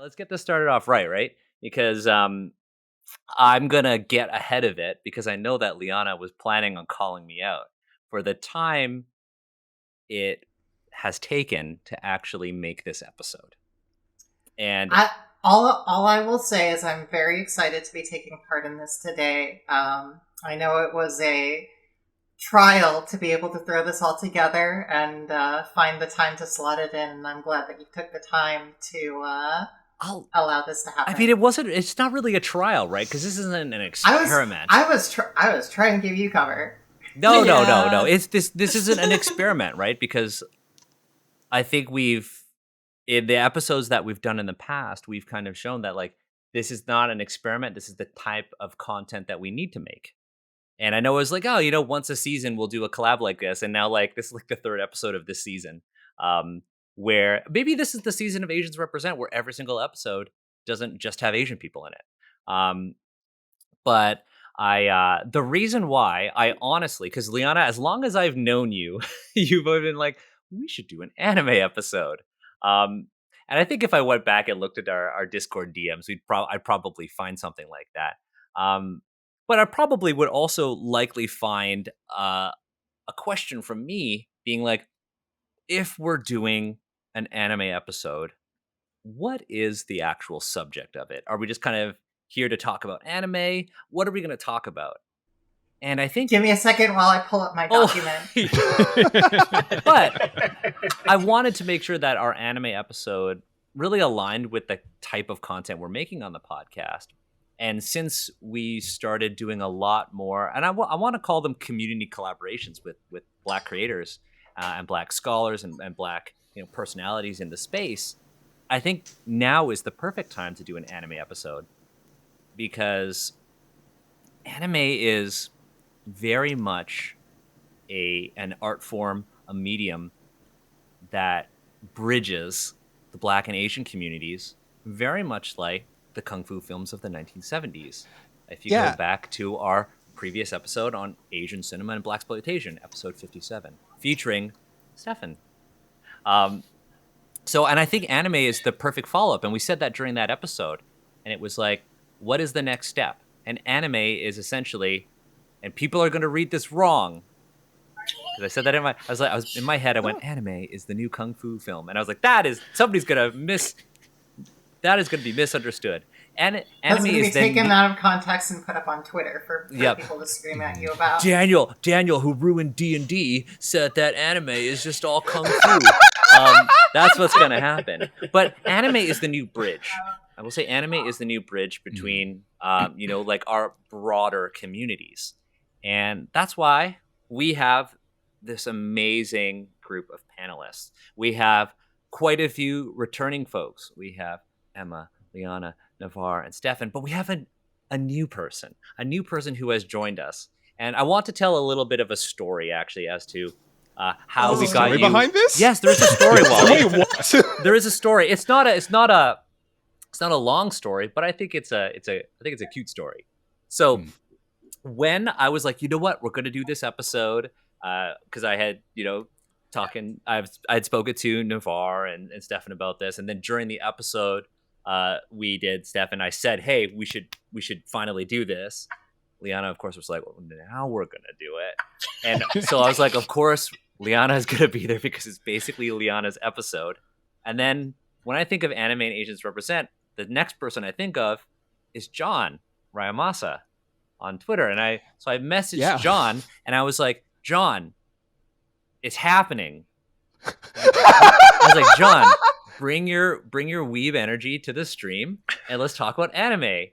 Let's get this started off right? Because I'm gonna get ahead of it because I know that Liana was planning on calling me out for the time it has taken to actually make this episode. And I all I will say is I'm very excited to be taking part in this today. I know it was a trial to be able to throw this all together and find the time to slot it in. And I'm glad that you took the time to allow this to happen. I mean, it's not really a trial, right? Because this isn't an experiment. I was trying to give you cover. No. It's this isn't an experiment, right? Because I think in the episodes that we've done in the past, we've kind of shown that like this is not an experiment. This is the type of content that we need to make. And I know it was like, oh, once a season we'll do a collab like this. And now like this is like the third episode of this season. Where maybe this is the season of Asians Represent, where every single episode doesn't just have Asian people in it. But the reason why I honestly, because Liana, as long as I've known you, you've been like, we should do an anime episode. And I think if I went back and looked at our Discord DMs, I'd probably find something like that. But I probably would also likely find a question from me being like, if we're doing an anime episode, what is the actual subject of it? Are we just kind of here to talk about anime? What are we going to talk about? And I think... Give me a second while I pull up my document. But I wanted to make sure that our anime episode really aligned with the type of content we're making on the podcast. And since we started doing a lot more, and I want to call them community collaborations with Black creators and Black scholars and Black personalities in the space, I think now is the perfect time to do an anime episode, because anime is very much an art form, a medium that bridges the Black and Asian communities, very much like the Kung Fu films of the 1970s. If you go back to our previous episode on Asian cinema and Blaxploitation, episode 57, featuring Stefan. And I think anime is the perfect follow-up, and we said that during that episode, and it was like, what is the next step? And anime is essentially, and people are going to read this wrong, because I said that I was in my head, I went, anime is the new Kung Fu film, and I was like, that is going to be misunderstood. And anime is taken out of context and put up on Twitter for people to scream at you about. Daniel, who ruined D&D, said that anime is just all Kung Fu. That's what's going to happen. But anime is the new bridge. I will say anime is the new bridge between, like our broader communities. And that's why we have this amazing group of panelists. We have quite a few returning folks. We have Emma, Liana, Navarre, and Stefan, but we have a new person who has joined us. And I want to tell a little bit of a story, actually, as to how we got you behind this. Yes, there is a story. Wait, what? There is a story. It's not a long story, but I think it's a cute story. So when I was like, you know what, we're going to do this episode, because I had I had spoken to Navarre and Stefan about this, and then during the episode, we did Stefan. I said, hey, we should finally do this. Liana, of course, was like, well, now we're gonna do it, and so I was like, of course, Liana is gonna be there because it's basically Liana's episode. And then when I think of Anime and Asians Represent, the next person I think of is John Ryamasa on Twitter, and I messaged John, and I was like, John, it's happening. I was like, John, bring your weeb energy to the stream and let's talk about anime,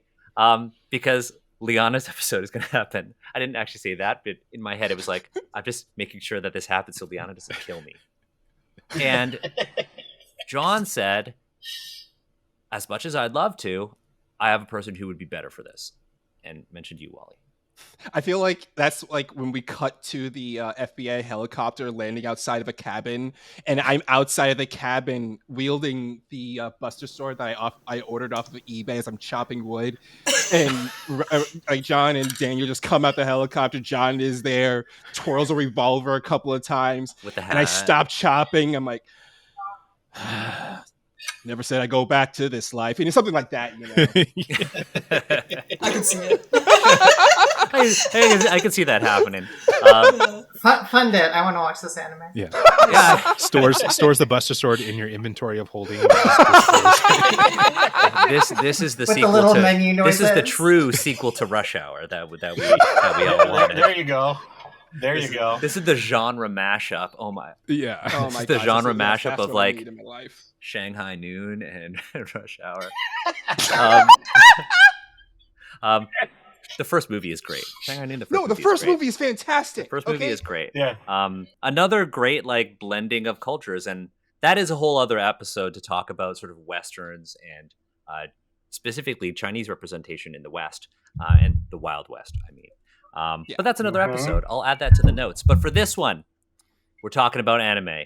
because Liana's episode is going to happen. I didn't actually say that, but in my head it was like, I'm just making sure that this happens so Liana doesn't kill me. And John said, as much as I'd love to, I have a person who would be better for this, and mentioned you, Wally. I feel like that's like when we cut to the FBI helicopter landing outside of a cabin, and I'm outside of the cabin wielding the Buster sword that I ordered off of eBay as I'm chopping wood, and John and Daniel just come out the helicopter. John is there, twirls a revolver a couple of times, with the hat. And I stop chopping. I'm like, Never said I go back to this life, and something like that. I can see it. I can see that happening. Fund it. I want to watch this anime. Yeah. Stores the Buster Sword in your inventory of holding. This is the With sequel the little to menu noises. This is the true sequel to Rush Hour that we all wanted. There you go. You go. This is the genre mashup. Oh my! Yeah. Oh This my is the gosh, genre that's mashup what of I like need in my life. Shanghai Noon and Rush Hour. The first movie is great. Shanghai Noon. The first movie is fantastic. The first movie is great. Yeah. Another great like blending of cultures, and that is a whole other episode to talk about sort of westerns and specifically Chinese representation in the West and the Wild West. I mean, but that's another episode. I'll add that to the notes. But for this one, we're talking about anime.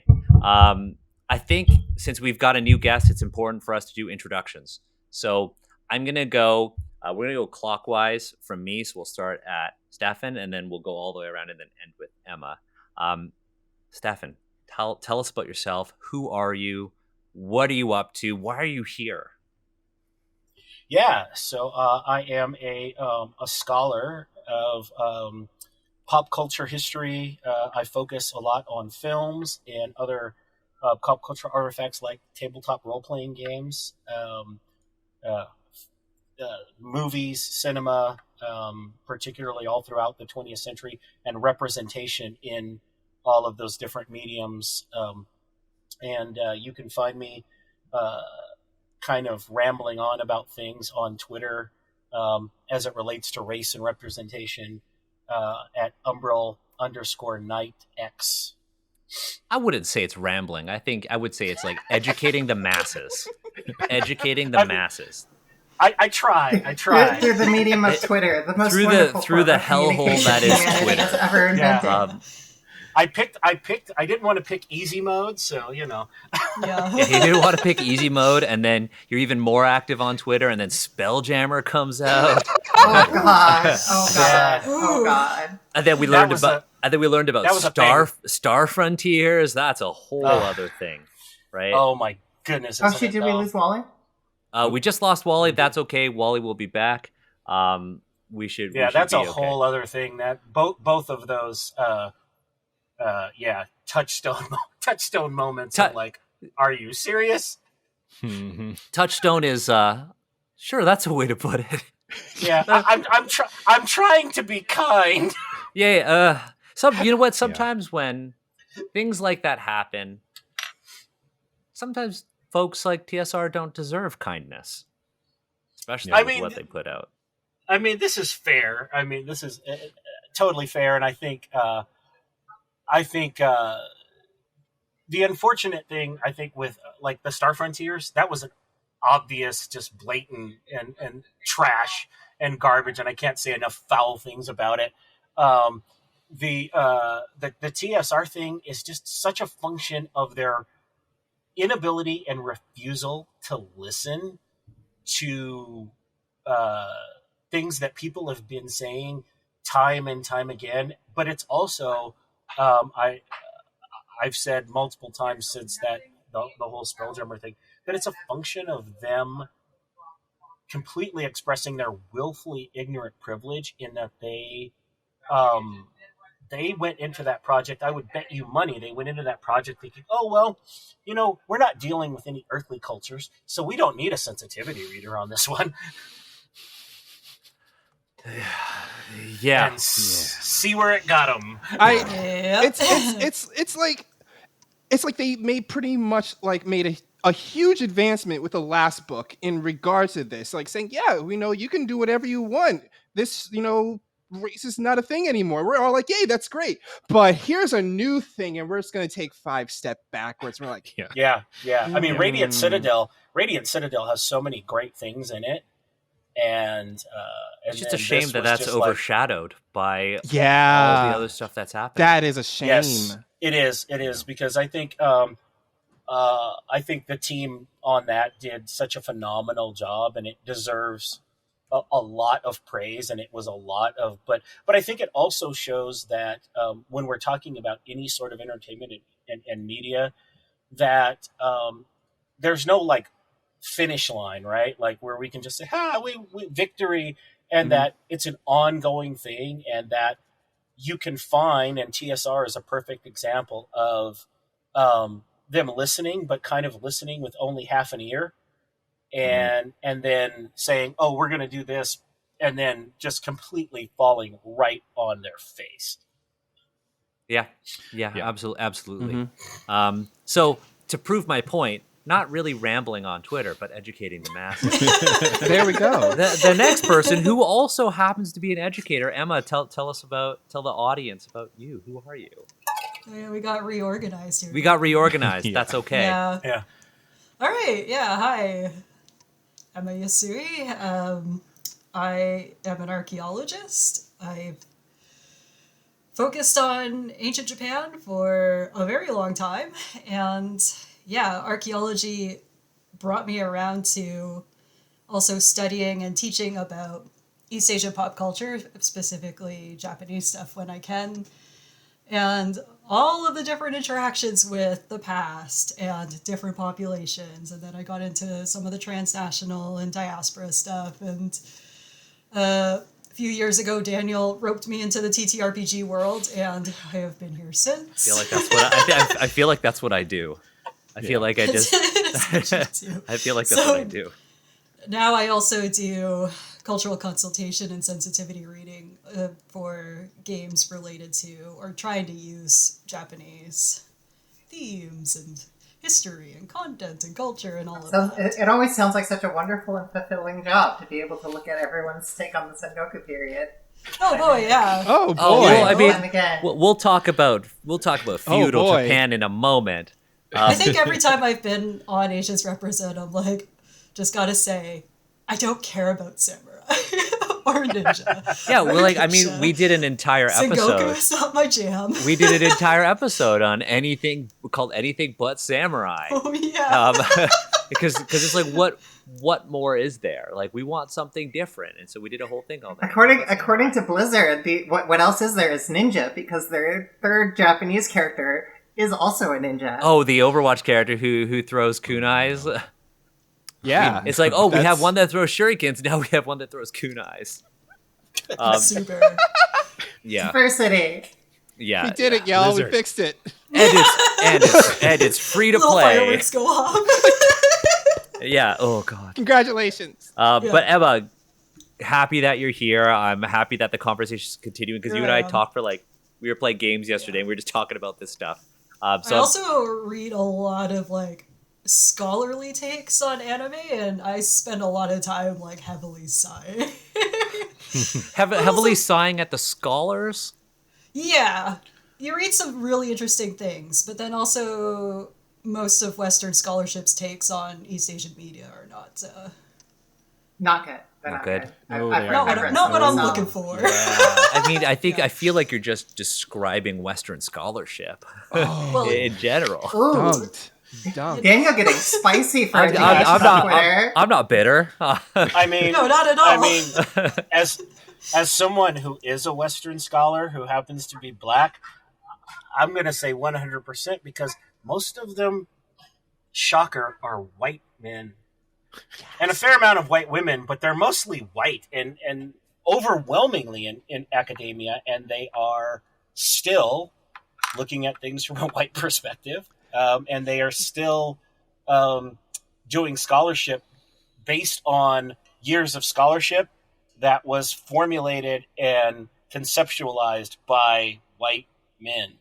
I think since we've got a new guest, it's important for us to do introductions. So I'm gonna go. We're gonna go clockwise from me. So we'll start at Stefan, and then we'll go all the way around and then end with Emma. Stefan, tell us about yourself. Who are you? What are you up to? Why are you here? Yeah, so I am a scholar of pop culture history. I focus a lot on films and other pop culture artifacts like tabletop role-playing games, movies, cinema, particularly all throughout the 20th century, and representation in all of those different mediums. And you can find me kind of rambling on about things on Twitter as it relates to race and representation at Umbrel_KnightX. I wouldn't say it's rambling. I would say it's like educating the masses. Educating the masses. I try. Through the medium of Twitter, the most wonderful through the hellhole that is humanity has Twitter. ever invented. I didn't want to pick easy mode, so Yeah. Yeah, you didn't want to pick easy mode, and then you're even more active on Twitter, and then Spelljammer comes out. Oh god. And then we learned about Star Frontiers. That's a whole other thing, right? Oh my goodness! Did we lose Wally? We just lost Wally. That's okay. Wally will be back. We should. That's a whole other thing. That both of those. Touchstone moments. I'm like, are you serious? Touchstone is sure. That's a way to put it. Yeah, I'm trying to be kind. Yeah. You know what? Sometimes when things like that happen, sometimes folks like TSR don't deserve kindness, especially with what they put out. I mean, this is fair. I mean, this is totally fair, and I think the unfortunate thing, I think, with like the Star Frontiers, that was an obvious, just blatant and trash and garbage, and I can't say enough foul things about it. The TSR thing is just such a function of their inability and refusal to listen to things that people have been saying time and time again. But it's also I've said multiple times since that the whole Spelljammer thing, that it's a function of them completely expressing their willfully ignorant privilege in that they went into that project. I would bet you money they went into that project thinking, oh, well, we're not dealing with any earthly cultures, so we don't need a sensitivity reader on this one. Yeah. And see where it got them. It's like they made pretty much like made a huge advancement with the last book in regards to this, like saying, yeah, you can do whatever you want. This, race is not a thing anymore. We're all like, yay, that's great. But here's a new thing, and we're just going to take 5 steps backwards. We're like, yeah. I mean, Radiant Citadel has so many great things in it. And it's just a shame that's overshadowed by all the other stuff that's happening. That is a shame. Yes, it is because I think the team on that did such a phenomenal job, and it deserves a lot of praise, and it was a lot of but I think it also shows that when we're talking about any sort of entertainment and media, that there's no like finish line, right? Like where we can just say, we victory, and that it's an ongoing thing, and that you can find, and TSR is a perfect example of them listening, but kind of listening with only half an ear, and then saying, "Oh, we're going to do this," and then just completely falling right on their face. Yeah, absolutely. So to prove my point, not really rambling on Twitter, but educating the masses. There we go. The next person who also happens to be an educator, Emma, tell the audience about you. Who are you? Yeah, we got reorganized here. We got reorganized. That's okay. Yeah. All right. Yeah. Hi. I'm Yasuke. I am an archaeologist. I've focused on ancient Japan for a very long time. And yeah, archaeology brought me around to also studying and teaching about East Asian pop culture, specifically Japanese stuff when I can. And all of the different interactions with the past and different populations. And then I got into some of the transnational and diaspora stuff. And a few years ago, Daniel roped me into the TTRPG world, and I have been here since. I feel like that's what I do. I feel like I just... I feel like that's what I do. Now I also do cultural consultation and sensitivity reading for games related to or trying to use Japanese themes and history and content and culture and all of that. It always sounds like such a wonderful and fulfilling job to be able to look at everyone's take on the Sengoku period. Oh boy, yeah. Oh boy. Well, I mean, again. we'll talk about feudal Japan in a moment. I think every time I've been on Asians Represent, I'm like, just gotta say, I don't care about samurai or ninja. Yeah, well, like, I mean, we did an entire episode. Sengoku is not my jam. We did an entire episode on anything called Anything But Samurai. Oh yeah. Because it's like, what more is there? Like, we want something different, and so we did a whole thing on that. According to Blizzard, what else is there is ninja, because their third Japanese character is also a ninja. Oh, the Overwatch character who throws kunais. Yeah. I mean, it's like, we have one that throws shurikens, now we have one that throws kunais. Super. Yeah. Diversity. Yeah. We did it, y'all. Blizzard. We fixed it. And it's free to Little play. fireworks go off. Yeah. Oh god. Congratulations. But Emma, happy that you're here. I'm happy that the conversation is continuing, because you and I talked for we were playing games yesterday and we were just talking about this stuff. I also read a lot of scholarly takes on anime, and I spend a lot of time heavily sighing. Heavily sighing at the scholars? Yeah. You read some really interesting things, but then also most of Western scholarship's takes on East Asian media are not good. Not good. Not what I'm looking for. Yeah. I mean, I feel like you're just describing Western scholarship in general. Don't. Daniel getting spicy for I'm not bitter. I mean, no, not at all. I mean, as someone who is a Western scholar who happens to be black, I'm going to say 100%, because most of them, shocker, are white men. Yes. And a fair amount of white women, but they're mostly white and overwhelmingly in academia, and they are still looking at things from a white perspective, and they are still doing scholarship based on years of scholarship that was formulated and conceptualized by white men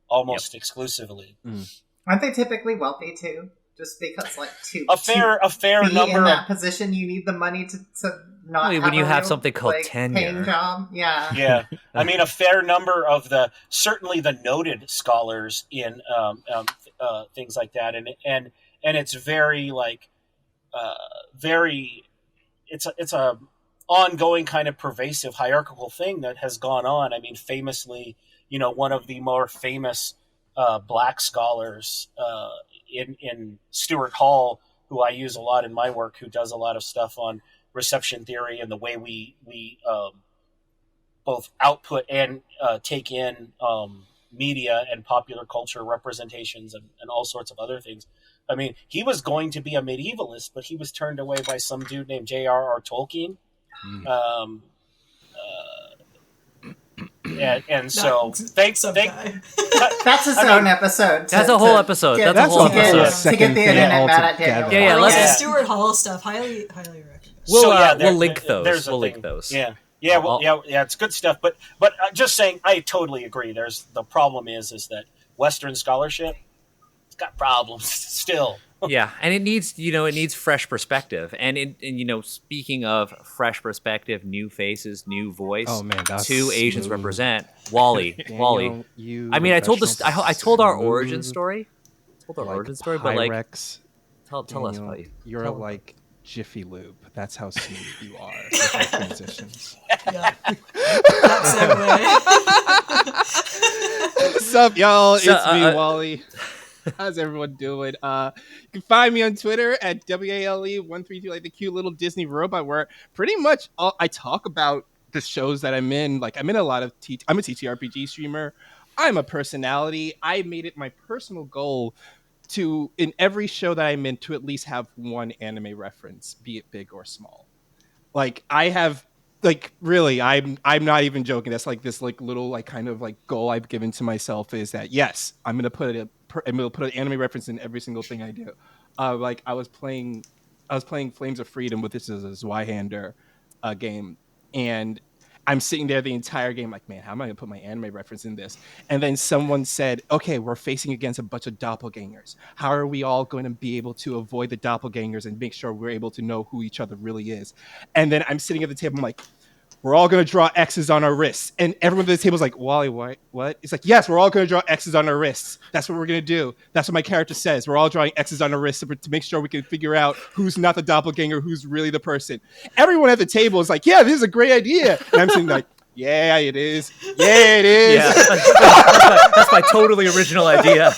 almost exclusively. Aren't they typically wealthy too? Just because, a fair be number in that position, you need the money to not. When you have something called tenure, paying job, yeah. I mean, a fair number of certainly the noted scholars in things like that, and it's very it's a ongoing kind of pervasive hierarchical thing that has gone on. I mean, famously, one of the more famous black scholars in Stuart Hall, who I use a lot in my work, who does a lot of stuff on reception theory and the way we both output and take in media and popular culture representations and all sorts of other things. I mean, he was going to be a medievalist, but he was turned away by some dude named J.R.R. Tolkien. Um, and so thanks. guy. That's his own episode. That's a whole episode. That's a whole episode. To get the internet mad at Daniel. Yeah, Let's yeah. Stuart Hall stuff. Highly recommend. We'll link those. We'll link those. Yeah. It's good stuff. But just saying, I totally agree. The problem is that Western scholarship, it's got problems still. Yeah, and it needs fresh perspective. And speaking of fresh perspective, new faces, new voice. Oh man, that's two Asians smooth. represent. Wally. Daniel, I mean, I told our origin story. But like, Pyrex, tell us about you. You're like Jiffy Lube. That's how smooth you are with your transitions. Yeah. That segue. What's up, y'all? It's me, Wally. How's everyone doing? You can find me on Twitter at WALE132, like the cute little Disney robot, where pretty much I talk about the shows that I'm in. Like, I'm in a lot of I'm a TTRPG streamer. I'm a personality. I made it my personal goal to, in every show that I'm in, to at least have one anime reference, be it big or small. Like, I have, like, really, I'm not even joking. That's like this like little like kind of like goal I've given to myself, is that yes, I'm gonna put an anime reference in every single thing I do. Like I was playing Flames of Freedom with this as a Zweihander game, and I'm sitting there the entire game like, man, how am I gonna put my anime reference in this? And then someone said, okay, we're facing against a bunch of doppelgangers. How are we all going to be able to avoid the doppelgangers and make sure we're able to know who each other really is? And then I'm sitting at the table, I'm like, we're all going to draw X's on our wrists. And everyone at the table is like, Wally, what? It's like, yes, we're all going to draw X's on our wrists. That's what we're going to do. That's what my character says. We're all drawing X's on our wrists to make sure we can figure out who's not the doppelganger, who's really the person. Everyone at the table is like, yeah, this is a great idea. And I'm sitting like, yeah, it is. Yeah, it is. Yeah, that's my totally original idea.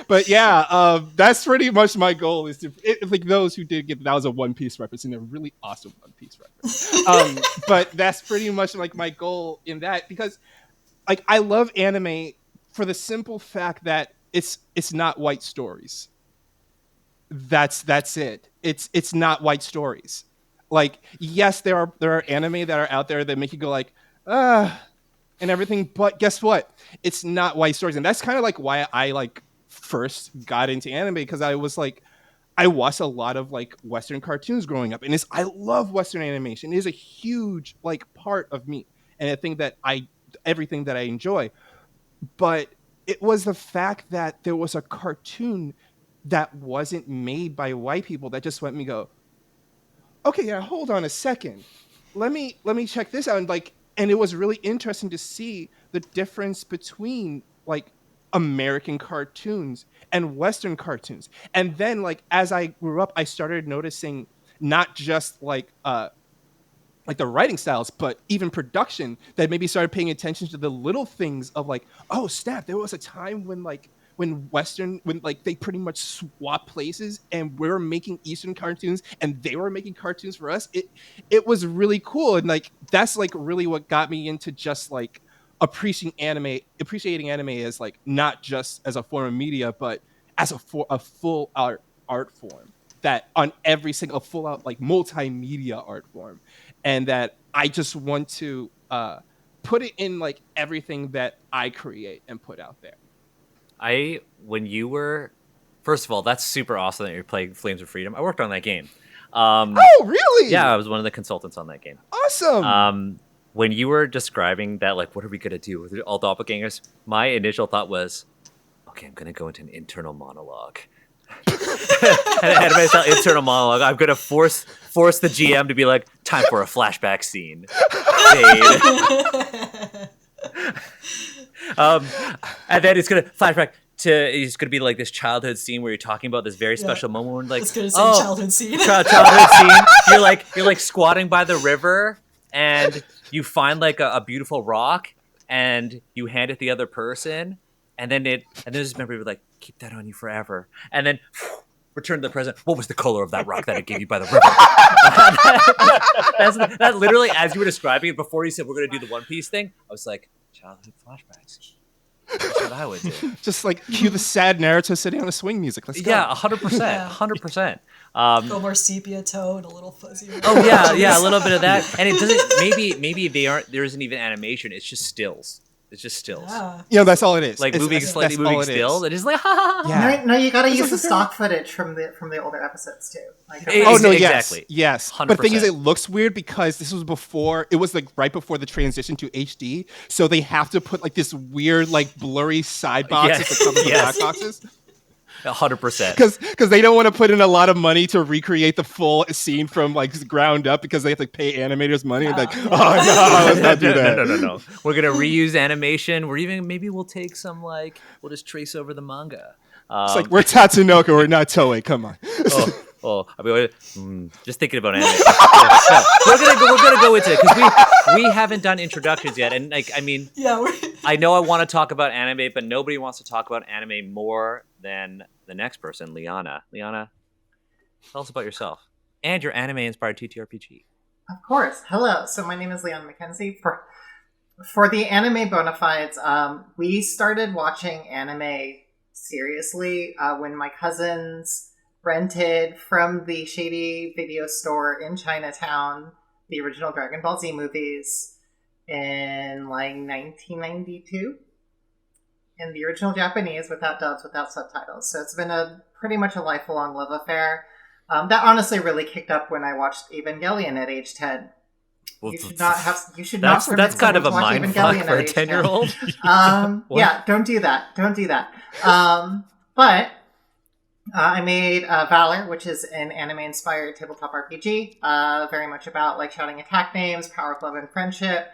But yeah, that's pretty much my goal. Is to like those who did get that was a One Piece reference, and a really awesome One Piece reference. But that's pretty much like my goal in that, because like I love anime for the simple fact that it's not white stories. That's it. It's not white stories. Like, yes, there are anime that are out there that make you go like, and everything, but guess what? It's not white stories, and that's kind of like why I like first got into anime, because I was like, I watched a lot of like Western cartoons growing up, and I love Western animation. It is a huge like part of me, and I think that everything that I enjoy. But it was the fact that there was a cartoon that wasn't made by white people that just let me go, okay, yeah, hold on a second, let me check this out, and it was really interesting to see the difference between like American cartoons and Western cartoons. And then like as I grew up, I started noticing not just like the writing styles, but even production, that maybe started paying attention to the little things of like, oh snap, there was a time when they pretty much swapped places, and we were making Eastern cartoons and they were making cartoons for us. It was really cool, and like that's like really what got me into just like appreciating anime as like not just as a form of media, but as a full art form, that on every single full out like multimedia art form, and that I just want to put it in like everything that I create and put out there. First of all, that's super awesome that you're playing Flames of Freedom. I worked on that game. Oh, really? Yeah, I was one of the consultants on that game. Awesome. When you were describing that, like, what are we going to do with all doppelgangers? My initial thought was, okay, I'm going to go into an internal monologue. And anime style internal monologue. I'm going to force the GM to be like, time for a flashback scene. And then it's going to flashback to, it's going to be like this childhood scene where you're talking about this very special moment when, like, it's going to say childhood scene. Childhood scene. You're like squatting by the river, and you find like a beautiful rock, and you hand it to the other person, and then this memory would like, keep that on you forever, and then return to the present. What was the color of that rock that I gave you by the river? That's literally as you were describing it before you said we're going to do the One Piece thing. I was like, childhood flashbacks. That's what I would do. Just like cue the sad Naruto sitting on a swing music. Let's go. Yeah, 100%, 100%. Go more sepia tone, a little fuzzier. Oh yeah, a little bit of that. And it doesn't. Maybe there isn't even animation. It's just stills. It's just stills. Yeah. That's all it is. Like It's slightly moving stills. It is like ha. Yeah. No, you got to use the stock footage from the older episodes too. Like, Oh no! Exactly. Yes. 100%. But the thing is, it looks weird because this was before. It was like right before the transition to HD, so they have to put like this weird, like blurry side boxes to cover the black boxes. 100%. Because they don't want to put in a lot of money to recreate the full scene from like ground up because they have to pay animators money. Like, oh no, let's not do that. No. We're gonna reuse animation. We'll take some we'll just trace over the manga. It's like we're Tatsunoko, we're not Toei. Come on. I mean, just thinking about anime. We're gonna go into it because we haven't done introductions yet, and I know I want to talk about anime, but nobody wants to talk about anime more than the next person, Liana. Liana, tell us about yourself and your anime-inspired TTRPG. Of course. Hello. So my name is Liana McKenzie. For the anime bona fides, we started watching anime seriously when my cousins rented from the shady video store in Chinatown the original Dragon Ball Z movies in 1992 in the original Japanese without dubs, without subtitles. So it's been pretty much a lifelong love affair. That honestly really kicked up when I watched Evangelion at age 10. Well, You should not. That's kind of a mind fuck for a 10-year-old. Yeah, don't do that. Don't do that. But I made Valor, which is an anime-inspired tabletop RPG. Very much about shouting attack names, power of love and friendship,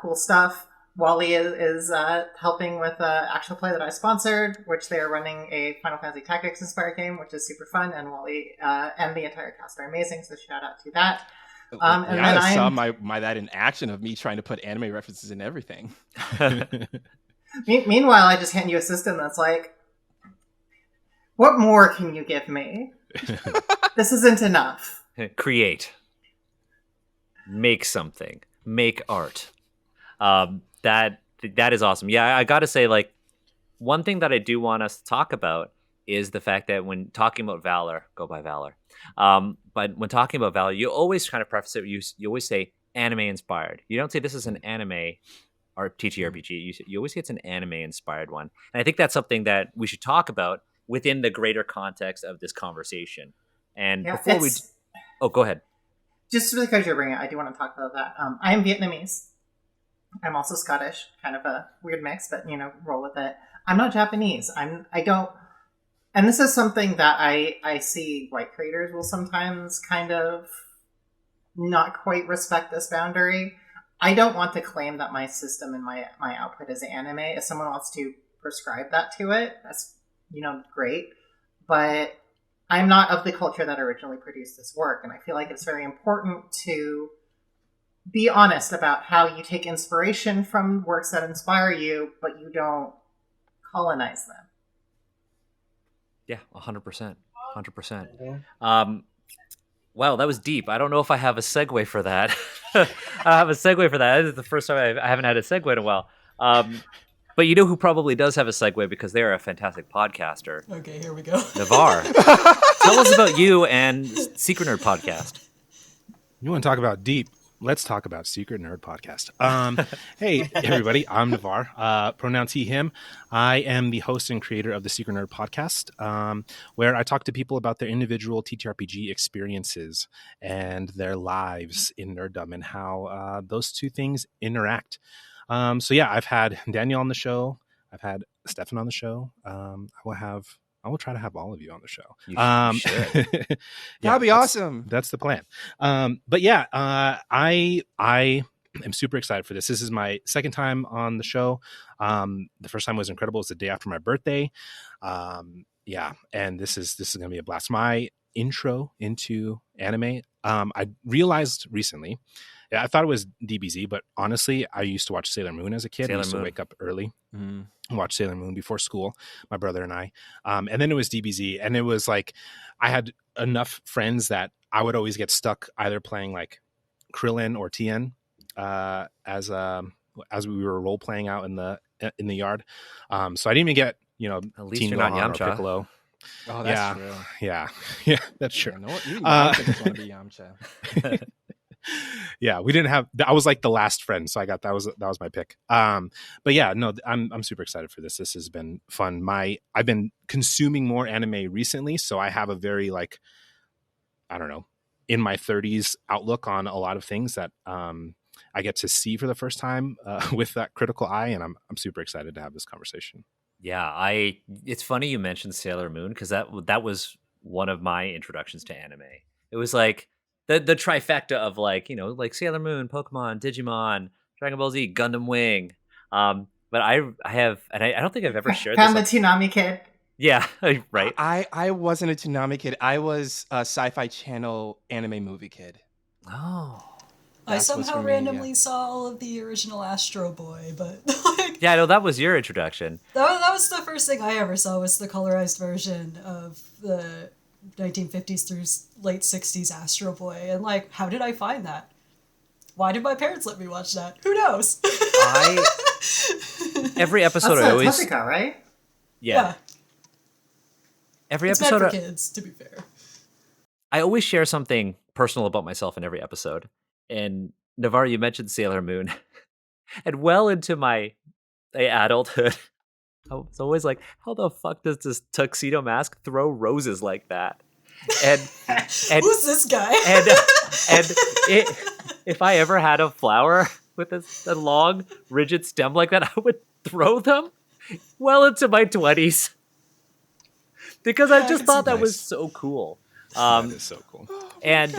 cool stuff. Wally is helping with actual play that I sponsored, which they are running a Final Fantasy Tactics-inspired game, which is super fun. And Wally and the entire cast are amazing, so shout out to that. And then I saw my that in action of me trying to put anime references in everything. Meanwhile, I just hand you a system that's like, what more can you give me? This isn't enough. Create. Make something. Make art. That is awesome. Yeah, I gotta say, one thing that I do want us to talk about is the fact that when talking about Valor, go by Valor. But when talking about Valor, you always kind of preface it. You always say anime inspired. You don't say this is an anime or TTRPG. You always say it's an anime inspired one. And I think that's something that we should talk about within the greater context of this conversation. And before we, go ahead. Just because you're bringing it, I do want to talk about that. I am Vietnamese. I'm also Scottish, kind of a weird mix, but roll with it. I'm not Japanese. I don't. And this is something that I see white creators will sometimes kind of not quite respect this boundary. I don't want to claim that my system and my output is anime. If someone wants to prescribe that to it, that's, great. But I'm not of the culture that originally produced this work. And I feel like it's very important to be honest about how you take inspiration from works that inspire you, but you don't colonize them. Yeah, 100%. 100%. Wow, that was deep. I don't know if I have a segue for that. I have a segue for that. This is the first time I haven't had a segue in a while. But you know who probably does have a segue because they're a fantastic podcaster. Okay, here we go. Navarre. Tell us about you and Secret Nerd Podcast. You want to talk about deep? Let's talk about Secret Nerd Podcast. Hey, everybody. I'm Navarre. Pronouns he, him. I am the host and creator of the Secret Nerd Podcast, where I talk to people about their individual TTRPG experiences and their lives in nerddom and how those two things interact. I've had Daniel on the show. I've had Stefan on the show. I will try to have all of you on the show. You should. That'd be awesome. That's the plan. I am super excited for this. This is my second time on the show. The first time was incredible. It was the day after my birthday. And this is going to be a blast. My intro into anime. I realized recently, I thought it was DBZ, but honestly, I used to watch Sailor Moon as a kid. I used to wake up early. Watch Sailor Moon before school, my brother and I. And then it was DBZ. And it was like, I had enough friends that I would always get stuck either playing Krillin or Tien as we were role playing out in the in the yard. So I didn't even get, At least Team you're not Gohan or Yamcha. Piccolo. Oh, that's true. Yeah, that's true. Yeah, even Yamcha just want to be Yamcha. Yeah, we didn't have. I was like the last friend, so I got that was my pick. But yeah, no, I'm super excited for this. This has been fun. I've been consuming more anime recently, so I have a very like, I don't know, in my 30s outlook on a lot of things that I get to see for the first time with that critical eye, and I'm super excited to have this conversation. Yeah, it's funny you mentioned Sailor Moon because that was one of my introductions to anime. It was like the trifecta of like, like Sailor Moon, Pokemon, Digimon, Dragon Ball Z, Gundam Wing. But I have, and I don't think I've ever shared Found this. the Toonami kid. Yeah, right. I wasn't a Toonami kid. I was a Sci-Fi Channel anime movie kid. Oh. I somehow randomly saw all of the original Astro Boy, but like, yeah, no, that was your introduction. That was the first thing I ever saw, was the colorized version of the 1950s through late 60s Astro Boy. And like, how did I find that? Why did my parents let me watch that? Who knows? Every episode That's I always Tessica, right? Yeah. Every it's episode meant for kids, to be fair. I always share something personal about myself in every episode. And Navarre, you mentioned Sailor Moon. And well into my adulthood, I was always like, how the fuck does this tuxedo mask throw roses like that? And who's this guy? and if I ever had a flower with a long, rigid stem like that, I would throw them well into my 20s. Because I just thought that was so cool. That is so cool. And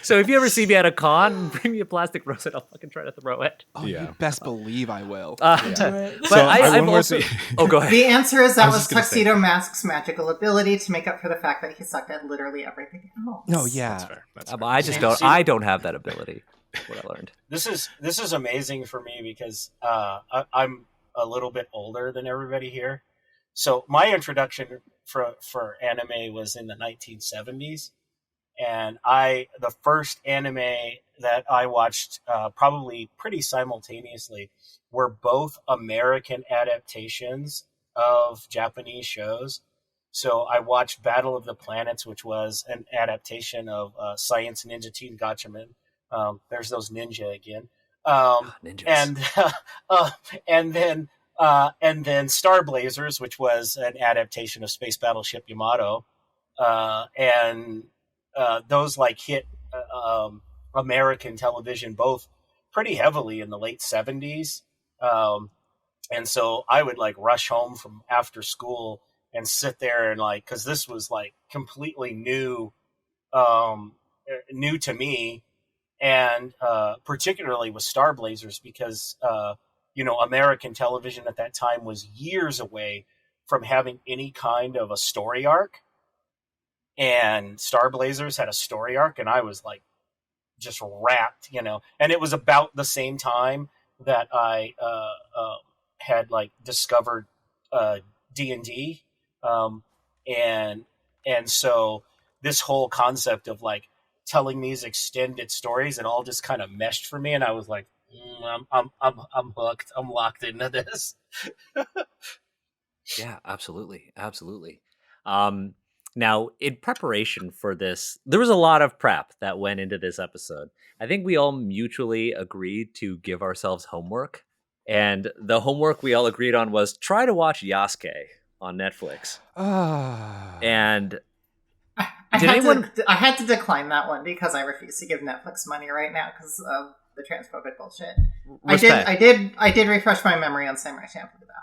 so if you ever see me at a con, bring me a plastic rose and I'll fucking try to throw it. Oh, you best believe I will. Do it. But I've also... Oh, go ahead. The answer is that was Tuxedo Mask's magical ability to make up for the fact that he sucked at literally everything else. No, yeah. That's fair. That's fair. I just don't. I don't have that ability. What I learned. This is amazing for me because I'm a little bit older than everybody here. So my introduction for anime was in the 1970s. And the first anime that I watched probably pretty simultaneously were both American adaptations of Japanese shows. So I watched Battle of the Planets, which was an adaptation of Science Ninja Teen Gatchaman. There's those ninja again. Ninjas. And then Star Blazers, which was an adaptation of Space Battleship Yamato. Those like hit American television both pretty heavily in the late 70s. And so I would like rush home from after school and sit there and like, cause this was like completely new to me. And particularly with Star Blazers because, American television at that time was years away from having any kind of a story arc. And Star Blazers had a story arc, and I was like just wrapped, and it was about the same time that I had like discovered D&D. And so this whole concept of like telling these extended stories, it all just kind of meshed for me. And I was like, I'm hooked. I'm locked into this. Yeah, absolutely. Absolutely. Now, in preparation for this, there was a lot of prep that went into this episode. I think we all mutually agreed to give ourselves homework. And the homework we all agreed on was try to watch Yasuke on Netflix. And I had to decline that one because I refuse to give Netflix money right now because of the transphobic bullshit. Respect. I did refresh my memory on Samurai Champloo though.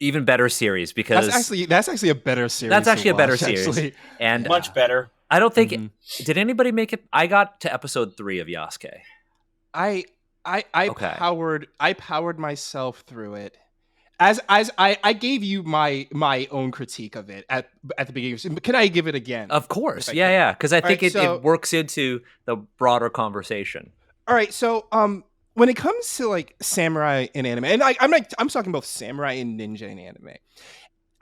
Even better series because that's actually a better series. That's actually a better series, series, and much better. I don't think did anybody make it. I got to episode 3 of Yasuke. I powered myself through it. As I gave you my own critique of it at the beginning. Can I give it again? Of course, yeah, because I think it works into the broader conversation. All right, so when it comes to like samurai in anime, and I'm talking about samurai and ninja in anime,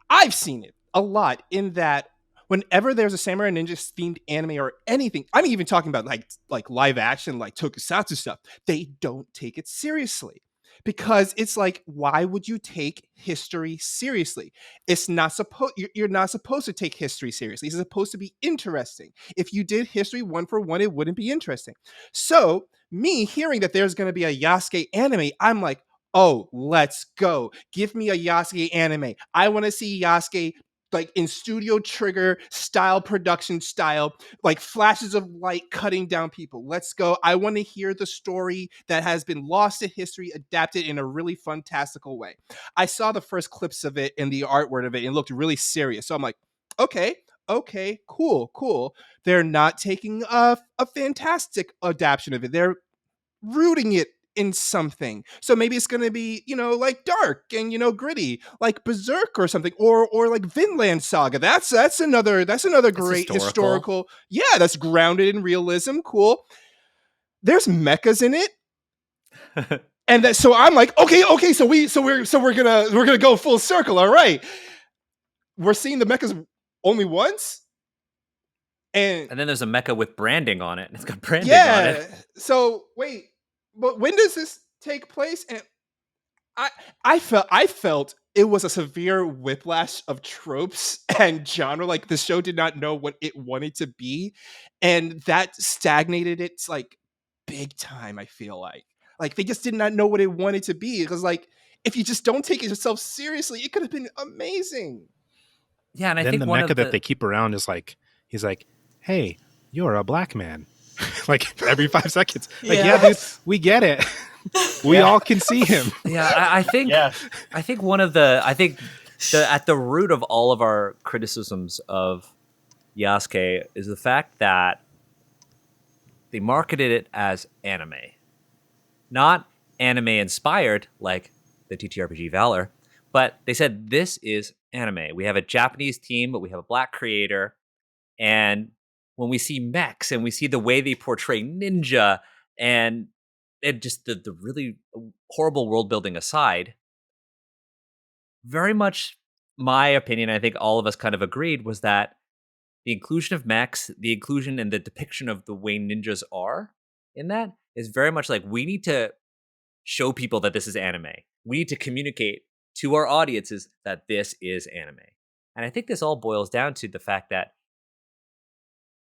I've seen it a lot in that whenever there's a samurai ninja themed anime or anything, I'm even talking about like live action, like tokusatsu stuff, they don't take it seriously. Because it's like, why would you take history seriously? It's not supposed, you're not supposed to take history seriously. It's supposed to be interesting. If you did history one for one, it wouldn't be interesting. So me hearing that there's going to be a Yasuke anime, I'm like, oh, let's go. Give me a Yasuke anime. I want to see Yasuke like in Studio Trigger style production style, like flashes of light cutting down people. Let's go. I want to hear the story that has been lost to history adapted in a really fantastical way. I saw the first clips of it and the artwork of it, and it looked really serious. So I'm like, okay, cool. They're not taking a fantastic adaptation of it. They're rooting it in something. So maybe it's going to be, like dark and, gritty, like Berserk or something, or like Vinland Saga. That's another great historical. Yeah, that's grounded in realism. Cool. There's mechas in it. And that, so I'm like, okay, so we're gonna go full circle. All right. We're seeing the mechas only once. And then there's a mecha with branding on it. It's got branding on it. So wait, but when does this take place? And I felt it was a severe whiplash of tropes and genre. Like the show did not know what it wanted to be, and that stagnated its like big time. I feel like they just did not know what it wanted to be. Because like if you just don't take it yourself seriously, it could have been amazing. Yeah, and I then think the one mecha of that they keep around is like, he's like, hey, you're a black man. Like every 5 seconds. Like, yeah, dude, we get it. We all can see him. Yeah, I think I think at the root of all of our criticisms of Yasuke is the fact that they marketed it as anime. Not anime inspired like the TTRPG Valor, but they said this is anime. We have a Japanese team, but we have a black creator. And when we see mechs and we see the way they portray ninja and just the really horrible world building aside, very much my opinion, I think all of us kind of agreed, was that the inclusion of mechs, the inclusion and the depiction of the way ninjas are in that is very much like we need to show people that this is anime. We need to communicate to our audiences that this is anime. And I think this all boils down to the fact that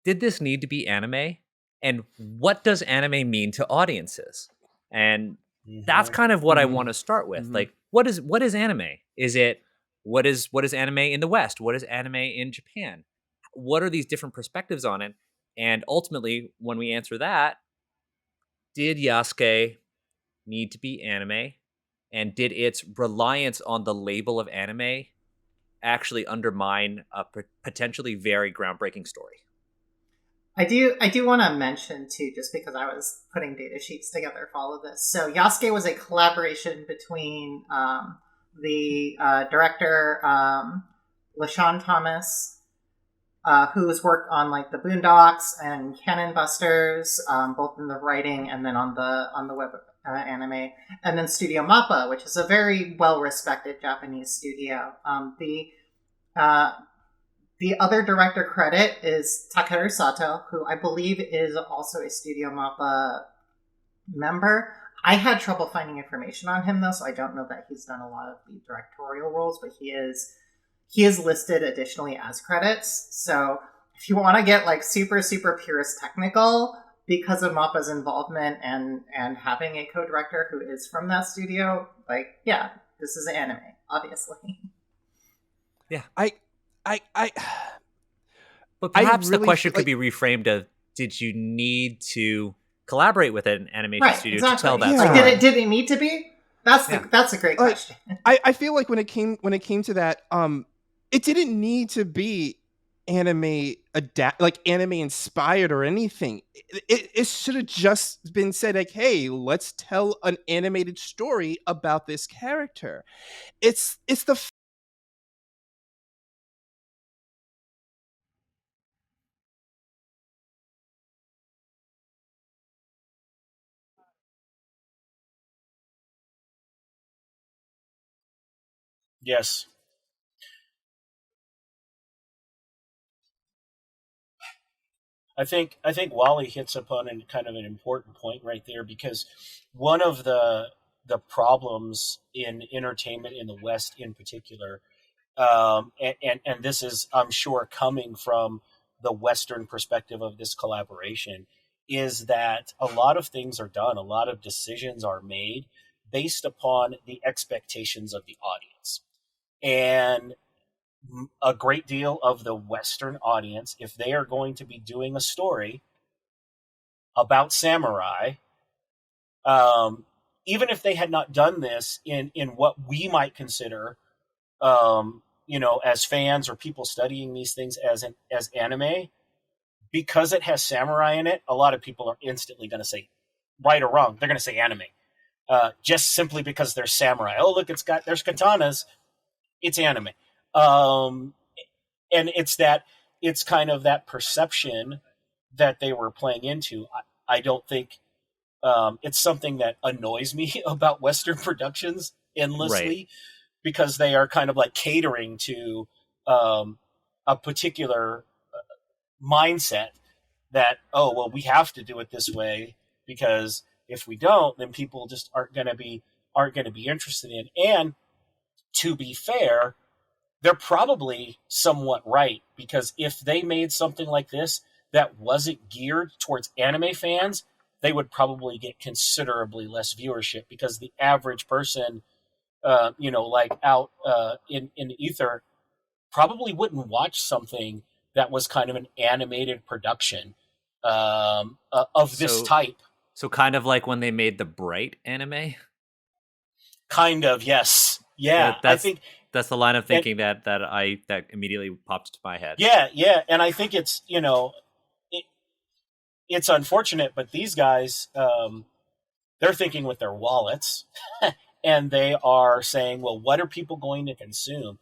did this need to be anime? And what does anime mean to audiences? And that's kind of what I want to start with. Like, what is anime? Is it what is anime in the West? What is anime in Japan? What are these different perspectives on it? And ultimately, when we answer that, did Yasuke need to be anime? And did its reliance on the label of anime actually undermine a potentially very groundbreaking story? I do want to mention too, just because I was putting data sheets together for all of this. So Yasuke was a collaboration between the director LaShawn Thomas, who's worked on like the Boondocks and Cannon Busters, both in the writing and then on the web anime, and then Studio Mappa, which is a very well respected Japanese studio. The other director credit is Takeru Sato, who I believe is also a Studio Mappa member. I had trouble finding information on him though, so I don't know that he's done a lot of the directorial roles, but he is listed additionally as credits. So if you want to get like super purist technical, because of Mappa's involvement and having a co-director who is from that studio, like yeah, this is anime, obviously. Yeah, but perhaps the question could be reframed of: did you need to collaborate with an animation studio to tell that story? Like, did it need to be? That's a great question. I feel like when it came to that, it didn't need to be anime anime inspired or anything. It should have just been said like, hey, let's tell an animated story about this character. It's the Yes. I think Wally hits upon kind of an important point right there, because one of the problems in entertainment in the West in particular, and this is, I'm sure, coming from the Western perspective of this collaboration, is that a lot of things are done, a lot of decisions are made based upon the expectations of the audience. And a great deal of the Western audience, if they are going to be doing a story about samurai, um, even if they had not done this in what we might consider, as fans or people studying these things as anime, because it has samurai in it, a lot of people are instantly going to say, right or wrong, they're going to say anime, just simply because there's samurai. Oh, look, there's katanas, it's anime. Um, and it's kind of that perception that they were playing into. I don't think it's something that annoys me about Western productions endlessly, Right. because they are kind of like catering to a particular mindset that, oh, well, we have to do it this way, because if we don't, then people just aren't going to be interested in. And to be fair, they're probably somewhat right, because if they made something like this that wasn't geared towards anime fans, they would probably get considerably less viewership, because the average person, like out in the ether, probably wouldn't watch something that was kind of an animated production of this type. So kind of like when they made the Bright anime. Kind of, yes, yeah. I think that's the line of thinking that immediately popped to my head. Yeah, and I think it's it's unfortunate, but these guys, they're thinking with their wallets, and they are saying, well, what are people going to consume?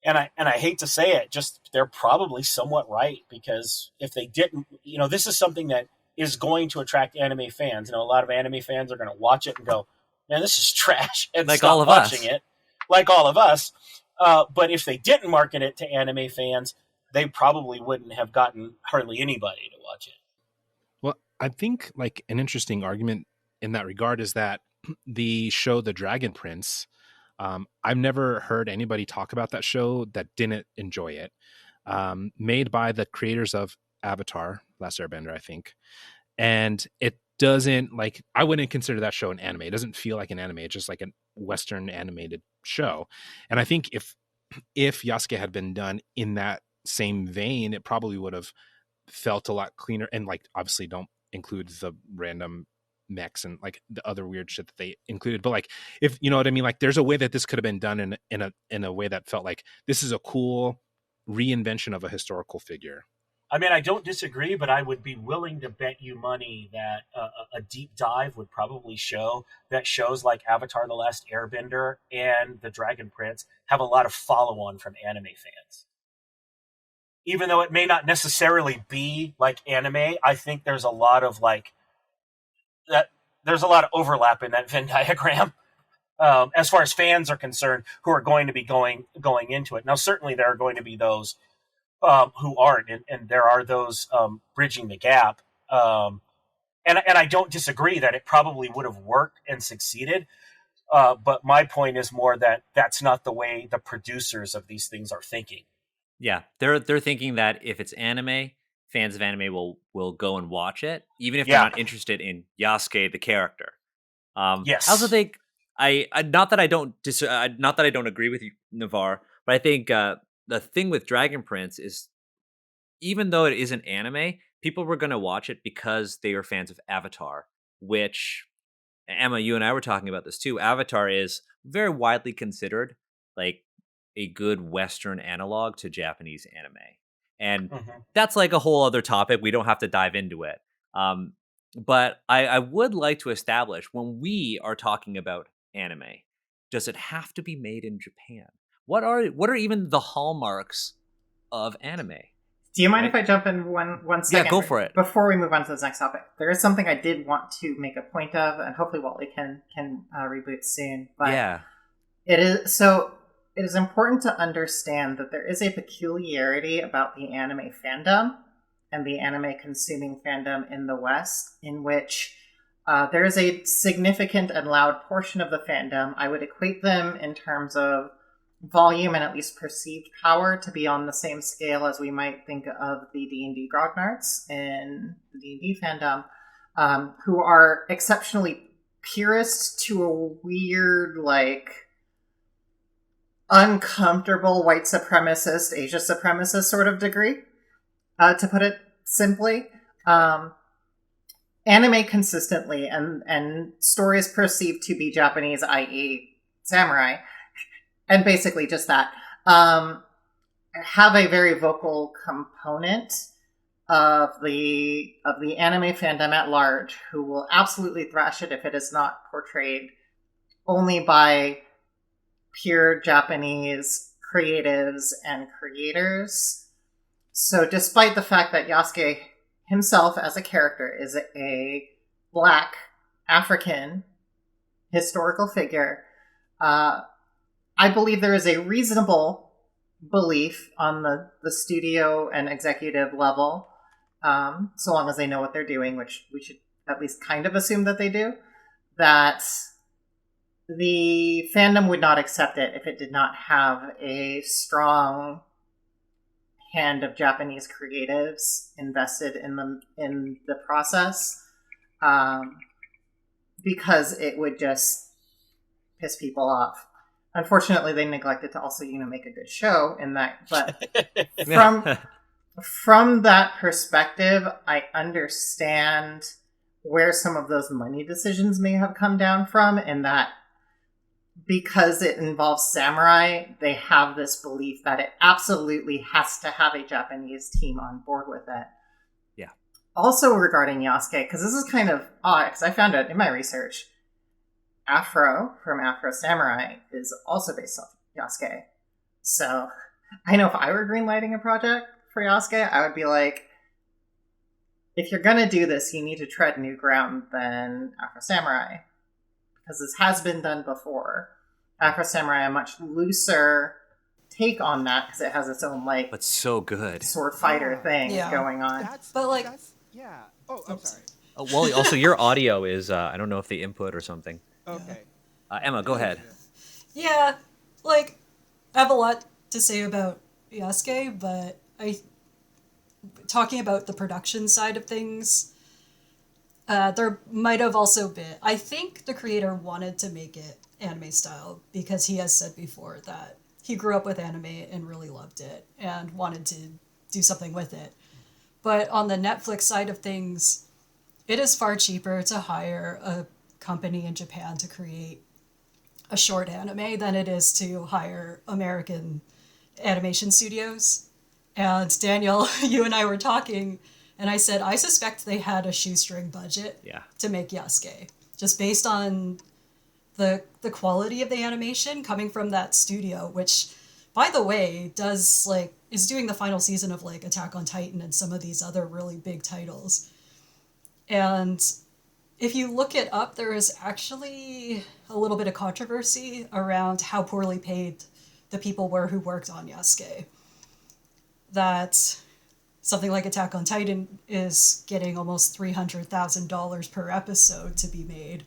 And I hate to say it, just they're probably somewhat right, because if they didn't, this is something that is going to attract anime fans. A lot of anime fans are going to watch it and go, man, this is trash, and like stop all of watching us. it, like all of us. But if they didn't market it to anime fans, they probably wouldn't have gotten hardly anybody to watch it. Well, I think like an interesting argument in that regard is that the show The Dragon Prince, I've never heard anybody talk about that show that didn't enjoy it. Made by the creators of Avatar, Last Airbender, I think. And it doesn't, like, I wouldn't consider that show an anime. It doesn't feel like an anime. It's just like a Western animated show. And I think if Yasuke had been done in that same vein, it probably would have felt a lot cleaner. And like, obviously don't include the random mechs and like the other weird shit that they included, but like, if you know what I mean, like there's a way that this could have been done in a way that felt like this is a cool reinvention of a historical figure. I mean, I don't disagree, but I would be willing to bet you money that a deep dive would probably show that shows like Avatar: The Last Airbender and The Dragon Prince have a lot of follow-on from anime fans. Even though it may not necessarily be like anime, I think there's a lot of there's a lot of overlap in that Venn diagram, as far as fans are concerned, who are going to be going into it. Now, certainly there are going to be those who aren't, and there are those bridging the gap. And I don't disagree that it probably would have worked and succeeded. But my point is more that that's not the way the producers of these things are thinking. Yeah, they're thinking that if it's anime, fans of anime will go and watch it, even if they're not interested in Yasuke the character. Yes. I also think I not that I don't agree with you, Navarre, but I think the thing with Dragon Prince is, even though it isn't anime, people were going to watch it because they are fans of Avatar, which, Emma, you and I were talking about this too. Avatar is very widely considered like a good Western analog to Japanese anime. And that's like a whole other topic. We don't have to dive into it. But I would like to establish, when we are talking about anime, does it have to be made in Japan? What are even the hallmarks of anime? Do you mind if I jump in one second? Yeah, go for it. Before we move on to this next topic, there is something I did want to make a point of, and hopefully Wally can reboot soon. But yeah, it is important to understand that there is a peculiarity about the anime fandom and the anime consuming fandom in the West, in which there is a significant and loud portion of the fandom. I would equate them in terms of volume and at least perceived power to be on the same scale as we might think of the D&D grognards in the D&D fandom, who are exceptionally purist to a weird, like, uncomfortable white supremacist, Asia supremacist sort of degree, to put it simply. Anime consistently and stories perceived to be Japanese, i.e. samurai, and basically just that, have a very vocal component of the anime fandom at large, who will absolutely thrash it if it is not portrayed only by pure Japanese creatives and creators. So despite the fact that Yasuke himself as a character is a Black African historical figure, I believe there is a reasonable belief on the studio and executive level, so long as they know what they're doing, which we should at least kind of assume that they do, that the fandom would not accept it if it did not have a strong hand of Japanese creatives invested in the process, because it would just piss people off. Unfortunately, they neglected to also, make a good show in that. But from that perspective, I understand where some of those money decisions may have come down from, and that because it involves samurai, they have this belief that it absolutely has to have a Japanese team on board with it. Yeah. Also regarding Yasuke, because this is kind of odd, because I found out in my research, Afro from Afro Samurai is also based off Yasuke. So I know if I were greenlighting a project for Yasuke, I would be like, if you're going to do this, you need to tread new ground than Afro Samurai, because this has been done before. Afro Samurai, a much looser take on that, because it has its own, like, but so good sword fighter thing going on. Yeah. Oh, I'm sorry. Well, also your audio is I don't know if the input or something. Okay. Emma, go ahead. Yeah, like, I have a lot to say about Yasuke, but talking about the production side of things, there might have also been, I think the creator wanted to make it anime style, because he has said before that he grew up with anime and really loved it and wanted to do something with it. But on the Netflix side of things, it is far cheaper to hire a company in Japan to create a short anime than it is to hire American animation studios. And Daniel, you and I were talking, and I said, I suspect they had a shoestring budget to make Yasuke, just based on the quality of the animation coming from that studio, which, by the way, is doing the final season of, like, Attack on Titan and some of these other really big titles. And if you look it up, there is actually a little bit of controversy around how poorly paid the people were who worked on Yasuke. That something like Attack on Titan is getting almost $300,000 per episode to be made,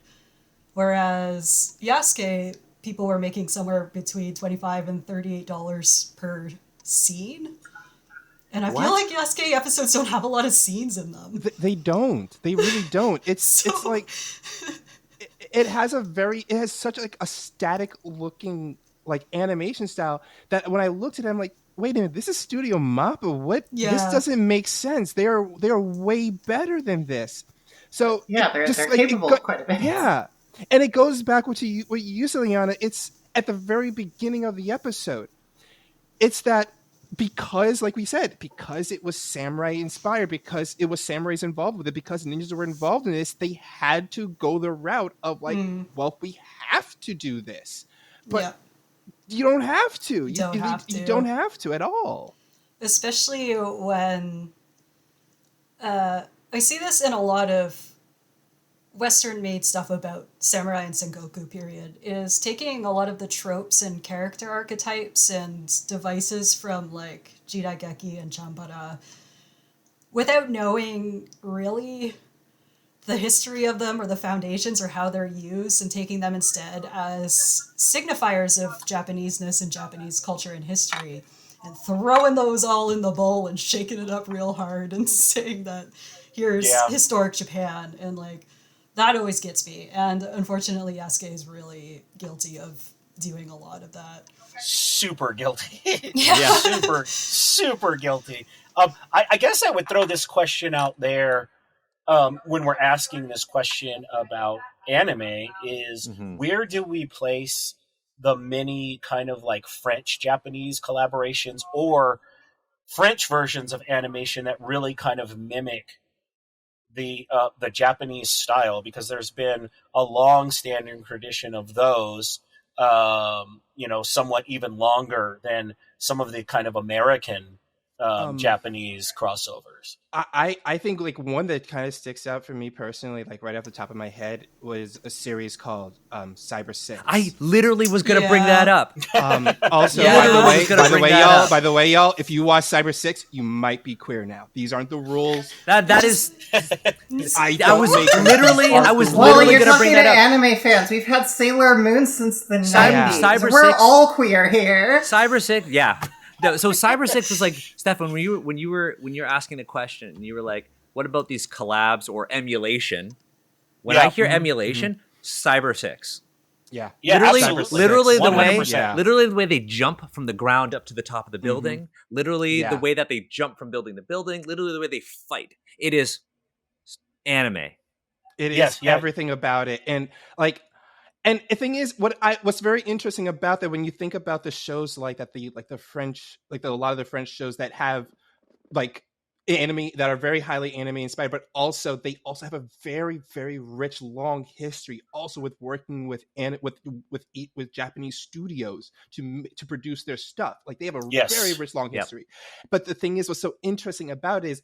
whereas Yasuke, people were making somewhere between $25 and $38 per scene. And I feel like Yasuke episodes don't have a lot of scenes in them. They don't. They really don't. It's like it has such like a static looking, like, animation style that when I looked at it, I'm like, wait a minute, this is Studio Mappa. What? Yeah. This doesn't make sense. They are way better than this. So yeah, they're capable of quite a bit. Yeah, and it goes back what you said, Liana. It's at the very beginning of the episode. It's that because, like we said, because it was samurai inspired, because it was samurais involved with it, because ninjas were involved in this, they had to go the route of, like, well, we have to do this, but you don't have to. You don't have to at all. Especially when I see this in a lot of Western-made stuff about samurai and Sengoku period, is taking a lot of the tropes and character archetypes and devices from, like, Jirageki and Chambara without knowing really the history of them or the foundations or how they're used, and taking them instead as signifiers of Japaneseness and Japanese culture and history, and throwing those all in the bowl and shaking it up real hard and saying that here's Yeah. historic Japan, and like that always gets me. And unfortunately, Yasuke is really guilty of doing a lot of that. Super guilty. Yeah. Super guilty. I guess I would throw this question out there when we're asking this question about anime is where do we place the many kind of like French-Japanese collaborations or French versions of animation that really kind of mimic the Japanese style, because there's been a long-standing tradition of those, somewhat even longer than some of the kind of American Japanese crossovers. I think like one that kind of sticks out for me personally, like right off the top of my head, was a series called Cyber 6. I literally was going to bring that up. Also, Yeah. by the way, y'all, if you watch Cyber 6, you might be queer now. These aren't the rules. That is. I was literally Well, going you're to talking bring to that up. anime fans. We've had Sailor Moon since the 90s. Cyber We're 6 all queer here. Cyber 6, yeah. No, so Cyber 6 was like, Stefan, when you were asking a question and you were like, what about these collabs or emulation? When I hear emulation, Cyber 6. Yeah. Literally the way 100%. literally the way they jump from the ground up to the top of the building, literally the way that they jump from building to building, literally the way they fight. It is anime. It is everything about it. And like, and the thing is, what's very interesting about that when you think about the shows like that, the French, like a lot of the French shows that have like anime that are very highly anime inspired, but also they also have a very, very rich, long history also with working with Japanese studios to produce their stuff. Like they have a very rich, long history. But the thing is, what's so interesting about it is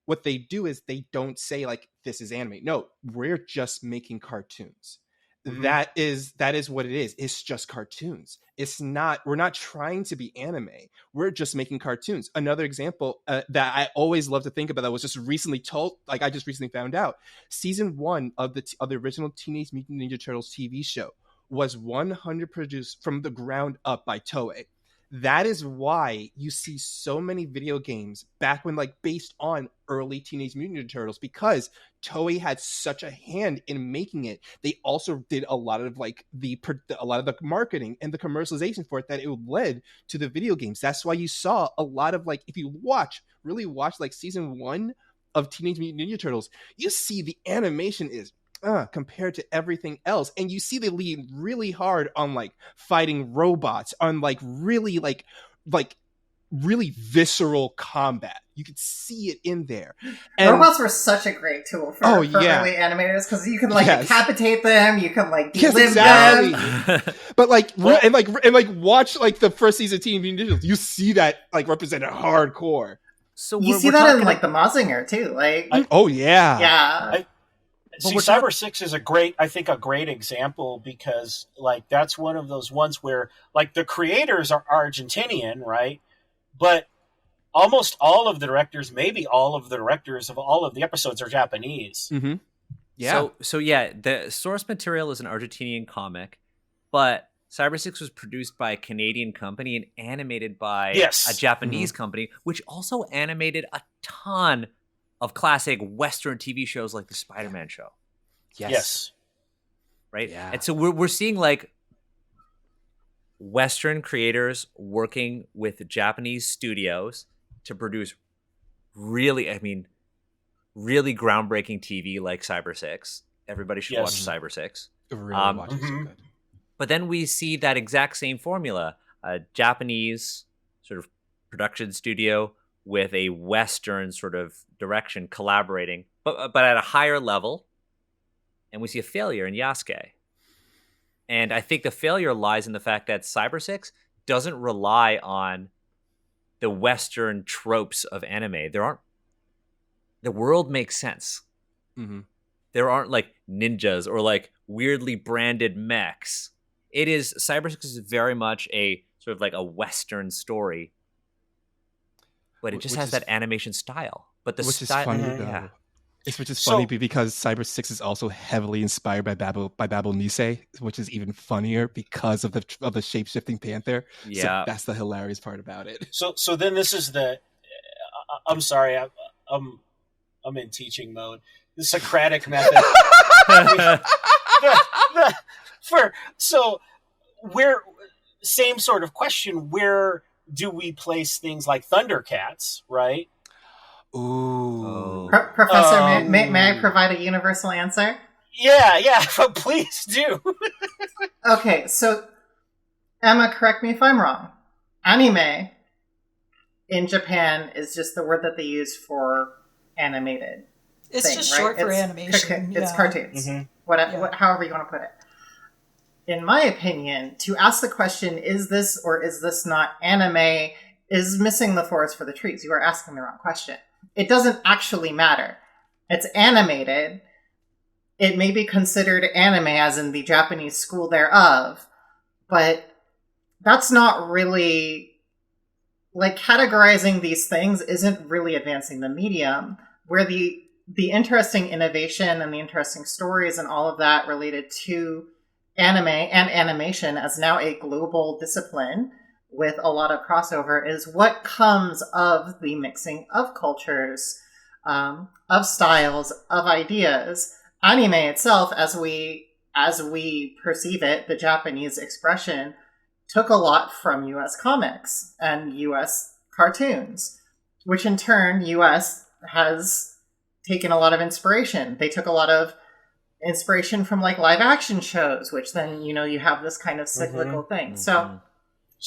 what they do is they don't say like this is anime. No, we're just making cartoons. That is what it is. It's just cartoons. We're not trying to be anime. We're just making cartoons. Another example that I always love to think about that was just recently told, like I just recently found out, season 1 of the original Teenage Mutant Ninja Turtles TV show was 100% produced from the ground up by Toei. That is why you see so many video games back when, like, based on early Teenage Mutant Ninja Turtles, because Toei had such a hand in making it. They also did a lot of the marketing and the commercialization for it that it led to the video games. That's why you saw a lot of, like, if you really watch like season 1 of Teenage Mutant Ninja Turtles, you see the animation is compared to everything else, and you see they lean really hard on like fighting robots, on like really really visceral combat. You could see it in there. And robots were such a great tool for early animators, because you can like decapitate them, you can like deliver them. But like and watch like the first season of Teenage Mutant Ninja Turtles, you see that like represented hardcore. So you see that in like the Mazinger too, like See, Cyber 6 is a great example, because like that's one of those ones where like the creators are Argentinian, right? But almost all of the directors, maybe all of the directors of all of the episodes are Japanese. Mm-hmm. Yeah. So the source material is an Argentinian comic, but Cyber 6 was produced by a Canadian company and animated by a Japanese company, which also animated a ton of classic Western TV shows like the Spider-Man show. Yes. Right? Yeah. And so we're seeing like Western creators working with Japanese studios to produce really groundbreaking TV like Cyber 6. Everybody should watch Cyber 6. Really watch it, so good. But then we see that exact same formula, a Japanese sort of production studio with a Western sort of direction collaborating, but at a higher level. And we see a failure in Yasuke. And I think the failure lies in the fact that Cyber 6 doesn't rely on the Western tropes of anime. The world makes sense. Mm-hmm. There aren't like ninjas or like weirdly branded mechs. Cyber 6 is very much a sort of like a Western story. but it just Which has is- that animation style. But the which is style, funny Mhm. though. yeah. Which is So- funny because Cyber 6 is also heavily inspired by Babel Nisei, which is even funnier because of the shape-shifting panther. Yeah. So that's the hilarious part about it. So then this is I'm sorry, I'm in teaching mode. The Socratic method. Where same sort of question, where do we place things like Thundercats, right? Ooh. Professor, may I provide a universal answer? Yeah, but please do. Okay, so Emma, correct me if I'm wrong. Anime in Japan is just the word that they use for animated. It's thing, just right? short for It's animation. It's yeah. cartoons. Mhm. However you want to put it. In my opinion, to ask the question, is this or is this not anime, is missing the forest for the trees. You are asking the wrong question. It doesn't actually matter. It's animated. It may be considered anime as in the Japanese school thereof, but that's not really, like, categorizing these things isn't really advancing the medium, where the interesting innovation and the interesting stories and all of that related to anime and animation as now a global discipline with a lot of crossover is what comes of the mixing of cultures, of styles, of ideas. Anime itself, as we perceive it, the Japanese expression, took a lot from US comics and US cartoons, which in turn US has taken a lot of inspiration. They took a lot of inspiration from like live action shows, which then, you have this kind of cyclical thing. So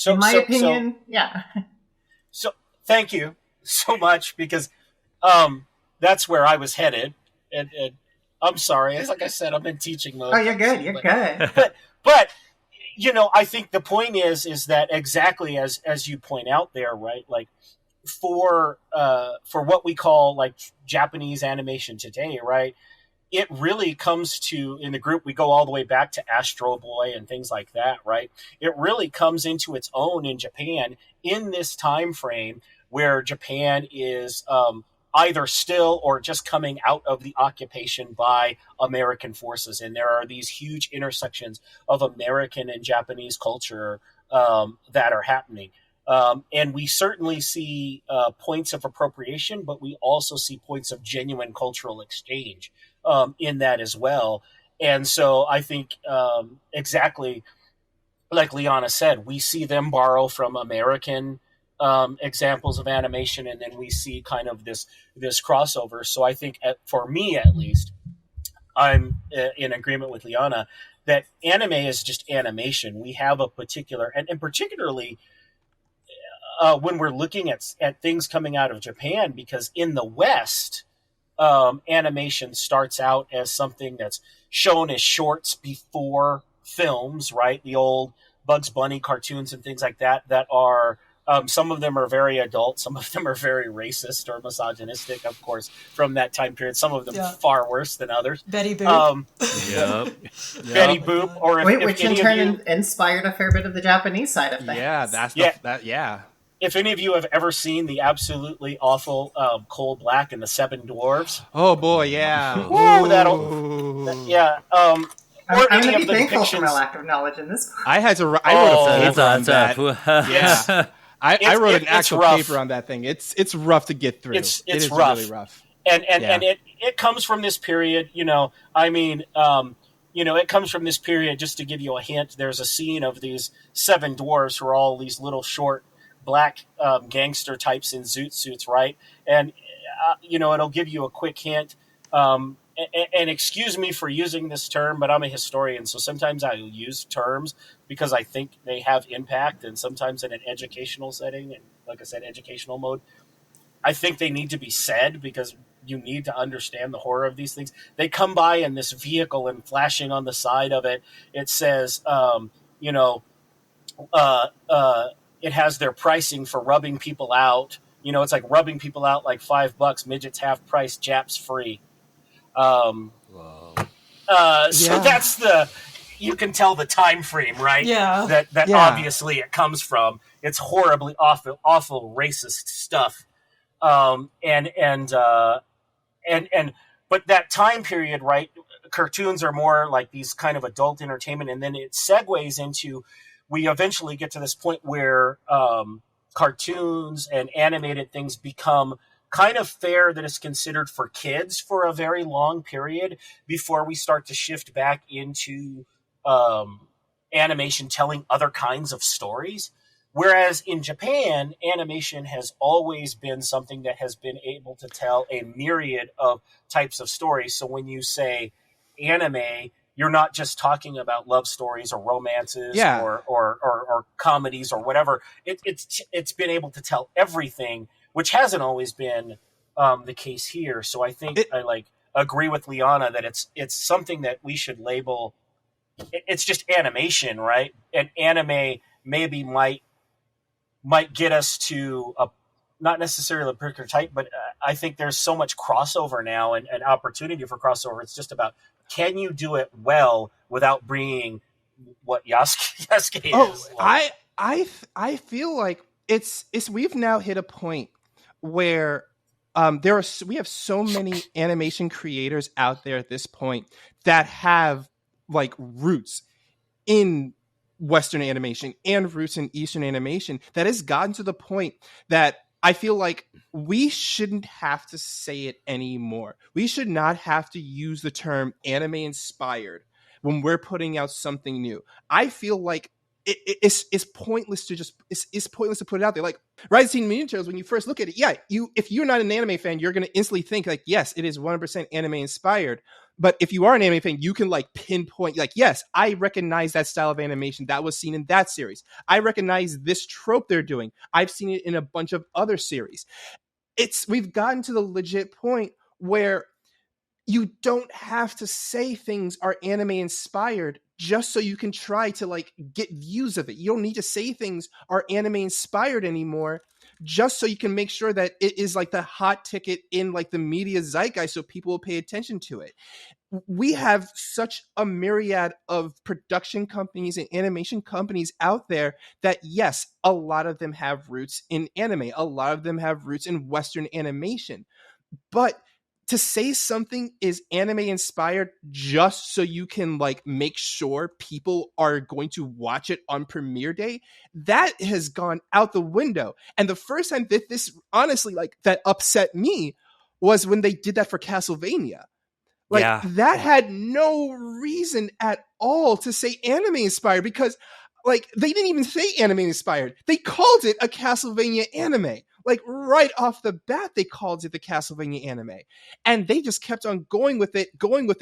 in my opinion, yeah. So thank you so much, because that's where I was headed. And I'm sorry, like I said, I'm in teaching mode. Oh, you're good. You're good. But I think the point is that exactly as you point out there, right? Like for what we call like Japanese animation today, right? It really comes to, in the group, we go all the way back to Astro Boy and things like that, right? It really comes into its own in Japan in this time frame where Japan is either still or just coming out of the occupation by American forces. And there are these huge intersections of American and Japanese culture that are happening. And we certainly see points of appropriation, but we also see points of genuine cultural exchange in that as well. And so I think exactly like Liana said, we see them borrow from American examples of animation, and then we see kind of this crossover. So I think, for me at least, I'm in agreement with Liana that anime is just animation. We have a particular, and particularly when we're looking at things coming out of Japan, because in the West, animation starts out as something that's shown as shorts before films, right? The old Bugs Bunny cartoons and things like that are, some of them are very adult, some of them are very racist or misogynistic, of course, from that time period. Some of them far worse than others. Betty Boop. Betty Boop, or which in turn inspired a fair bit of the Japanese side of things. Yeah, If any of you have ever seen the absolutely awful Coal Black and the Seven Dwarfs, oh boy, yeah, or I'm any going to of be the thankful for depictions. my lack of knowledge in this. I wrote a paper on that. Yeah. I wrote an it's actual rough. paper on that thing. It's rough to get through. It's it is rough. really rough. And it comes from this period, it comes from this period. Just to give you a hint, there's a scene of these seven dwarves who are all these little short black gangster types in zoot suits, right? And it'll give you a quick hint. And excuse me for using this term, but I'm a historian, so sometimes I use terms because I think they have impact, and sometimes in an educational setting, and like I said, educational mode, I think they need to be said because you need to understand the horror of these things. They come by in this vehicle, and flashing on the side of it, it says, it has their pricing for rubbing people out. It's like rubbing people out like $5, midgets half price, Japs free. So that's you can tell the time frame, right? Yeah. That obviously it comes from. It's horribly awful racist stuff. And but that time period, right? Cartoons are more like these kind of adult entertainment, and then it segues into, we eventually get to this point where cartoons and animated things become kind of fare that is considered for kids for a very long period before we start to shift back into animation telling other kinds of stories. Whereas in Japan, animation has always been something that has been able to tell a myriad of types of stories. So when you say anime, you're not just talking about love stories or romances or comedies or whatever. It's been able to tell everything, which hasn't always been the case here. So I think I like agree with Liana that it's something that we should label. It's just animation, right? And anime maybe might get us to a, not necessarily a particular type, but I think there's so much crossover now and opportunity for crossover. It's just about, can you do it well without bringing what Yasuke is? Like? I feel like it's we've now hit a point where we have so many animation creators out there at this point that have like roots in Western animation and roots in Eastern animation that has gotten to the point that I feel like we shouldn't have to say it anymore. We should not have to use the term anime inspired when we're putting out something new. I feel like it's pointless to just it's pointless to put it out there. Like Rise of the Teenage Mutant Turtles, when you first look at it, if you're not an anime fan, you're going to instantly think like, yes, it is 100% anime inspired. But if you are an anime fan, you can like pinpoint, like, yes, I recognize that style of animation that was seen in that series. I recognize this trope they're doing. I've seen it in a bunch of other series. We've gotten to the legit point where you don't have to say things are anime inspired just so you can try to like get views of it. You don't need to say things are anime inspired anymore just so you can make sure that it is like the hot ticket in like the media zeitgeist so people will pay attention to it. We have such a myriad of production companies and animation companies out there that, yes, a lot of them have roots in anime. A lot of them have roots in Western animation. But to say something is anime inspired just so you can like make sure people are going to watch it on premiere day, that has gone out the window. And the first time that this honestly like that upset me was when they did that for Castlevania. Like that had no reason at all to say anime inspired, because like they didn't even say anime inspired. They called it a Castlevania anime. Like right off the bat, they called it the Castlevania anime. And they just kept on going with it.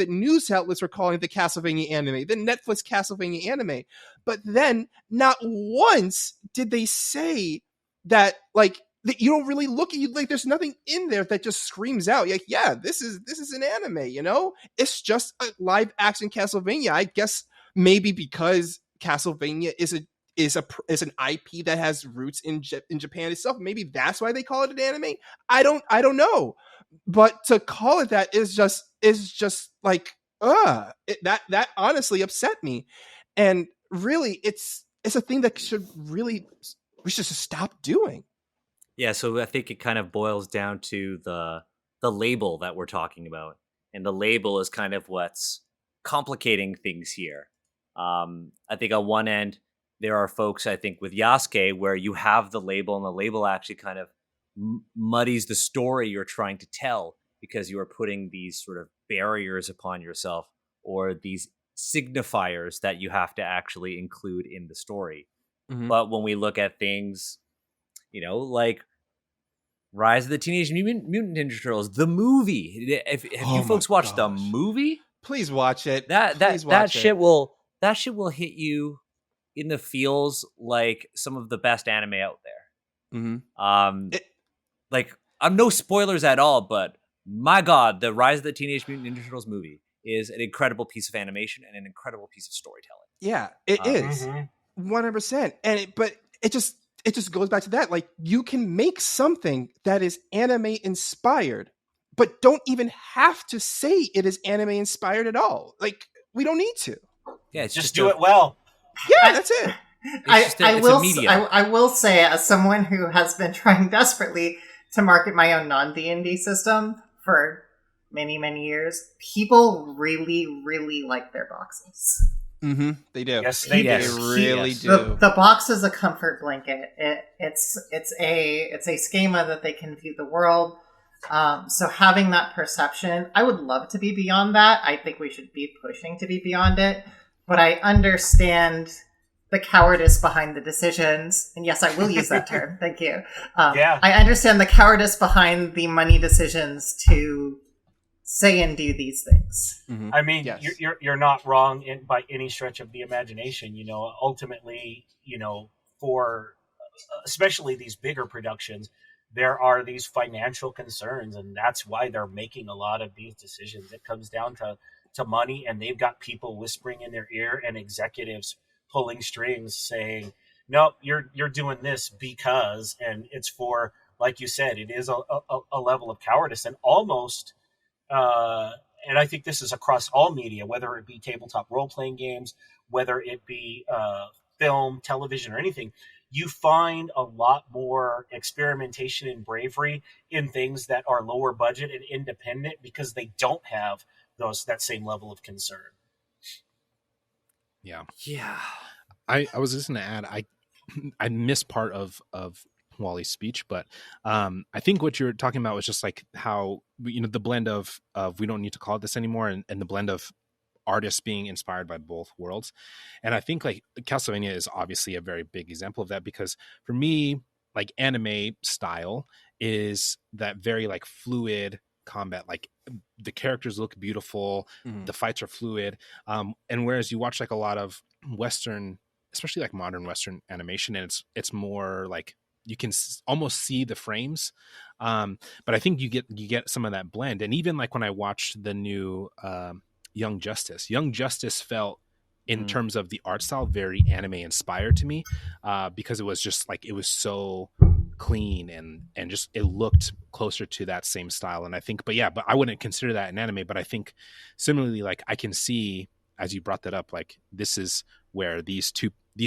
News outlets were calling it the Castlevania anime, the Netflix Castlevania anime. But then not once did they say that, like, that you don't really look at you like there's nothing in there that just screams out like, yeah, this is an anime, you know? It's just a live action Castlevania. I guess maybe because Castlevania is an IP that has roots in Japan itself. Maybe that's why they call it an anime. I don't know. But to call it that is just like that honestly upset me. And really it's a thing that we should just stop doing. Yeah, so I think it kind of boils down to the label that we're talking about. And the label is kind of what's complicating things here. I think on one end, there are folks, I think, with Yasuke, where you have the label, and the label actually kind of muddies the story you're trying to tell, because you are putting these sort of barriers upon yourself, or these signifiers that you have to actually include in the story. Mm-hmm. But when we look at things, you know, like Rise of the Teenage Mutant Ninja Turtles, the movie. Have you folks watched the movie? Please watch it. That shit will hit you in the feels like some of the best anime out there. Mm-hmm. Like, I'm no spoilers at all, but my God, the Rise of the Teenage Mutant Ninja Turtles movie is an incredible piece of animation and an incredible piece of storytelling. Yeah, it is 100%. And it just goes back to that. Like, you can make something that is anime inspired, but don't even have to say it is anime inspired at all. Like, we don't need to. Yeah, it's just do it well. Yeah, that's it. I will say, as someone who has been trying desperately to market my own non-D&D system for many, many years, people really, really like their boxes. Mm-hmm. They do. Yes, they Yes. do. They really do. The box is a comfort blanket. It's a schema that they can view the world. So having that perception, I would love to be beyond that. I think we should be pushing to be beyond it. But I understand the cowardice behind the decisions. And yes, I will use that term. Thank you. Yeah. I understand the cowardice behind the money decisions to say and do these things. Mhm. I mean, Yes. you're not wrong by any stretch of the imagination. Ultimately, for especially these bigger productions, there are these financial concerns, and that's why they're making a lot of these decisions. It comes down to money, and they've got people whispering in their ear and executives pulling strings saying, "No, you're doing this because," and it's for, like you said, it is a level of cowardice and almost. And I think this is across all media, whether it be tabletop role-playing games, whether it be film, television, or anything. You find a lot more experimentation and bravery in things that are lower budget and independent because they don't have that same level of concern. Yeah. Yeah. I was just going to add, I missed part of Wally's speech, but I think what you're talking about was just like how, the blend of we don't need to call it this anymore, and the blend of artists being inspired by both worlds. And I think like Castlevania is obviously a very big example of that, because for me, like anime style is that very like fluid combat, like the characters look beautiful, the fights are fluid, and whereas you watch like a lot of Western, especially like modern Western animation, and it's more like you can almost see the frames, but I think you get some of that blend. And even like when I watched the new Young Justice felt, in terms of the art style, very anime inspired to me, because it was just like, it was so clean and just, it looked closer to that same style. And I think, but I wouldn't consider that an anime, but I think similarly, like I can see, as you brought that up, like this is where these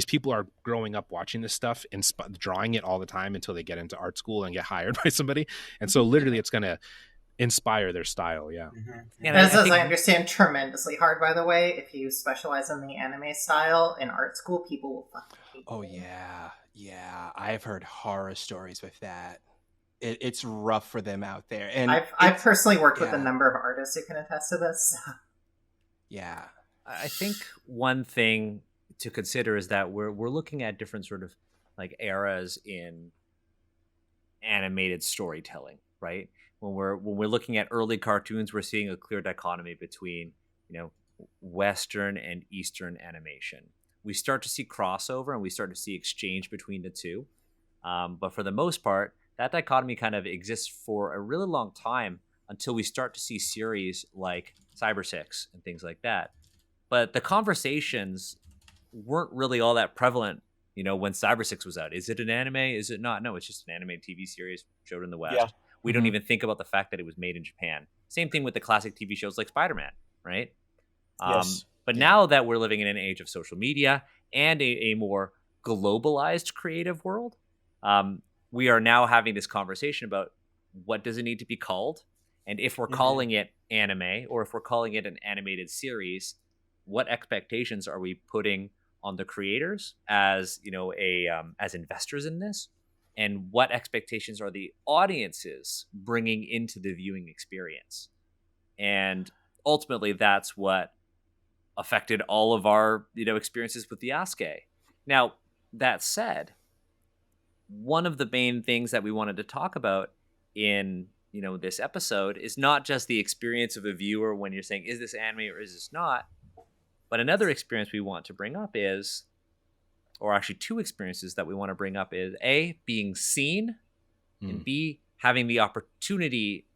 people are growing up watching this stuff and drawing it all the time until they get into art school and get hired by somebody. And so literally it's going to inspire their style. Yeah. And As I understand, tremendously hard, by the way. If you specialize in the anime style in art school, people will fucking hate Oh you. yeah. I've heard horror stories with that. It's rough for them out there. And I've personally worked with a number of artists who can attest to this. Yeah. I think one thing to consider is that we're looking at different sort of like eras in animated storytelling, right? When we're looking at early cartoons, we're seeing a clear dichotomy between, Western and Eastern animation. We start to see crossover and we start to see exchange between the two. But for the most part, that dichotomy kind of exists for a really long time until we start to see series like Cyber 6 and things like that. But the conversations weren't really all that prevalent, when Cyber 6 was out. Is it an anime? Is it not? No, it's just an animated TV series showed in the West. Yeah. We don't even think about the fact that it was made in Japan. Same thing with the classic TV shows like Spider-Man, right? Yes. But now that we're living in an age of social media and a more globalized creative world, we are now having this conversation about what does it need to be called? And if we're calling it anime, or if we're calling it an animated series, what expectations are we putting on the creators as as investors in this, and what expectations are the audiences bringing into the viewing experience? And ultimately, that's what affected all of our experiences with the Yasuke. Now, that said, one of the main things that we wanted to talk about in this episode is not just the experience of a viewer when you're saying, is this anime or is this not? But another experience we want to bring up is, or actually two experiences that we want to bring up is A, being seen, and B, having the opportunity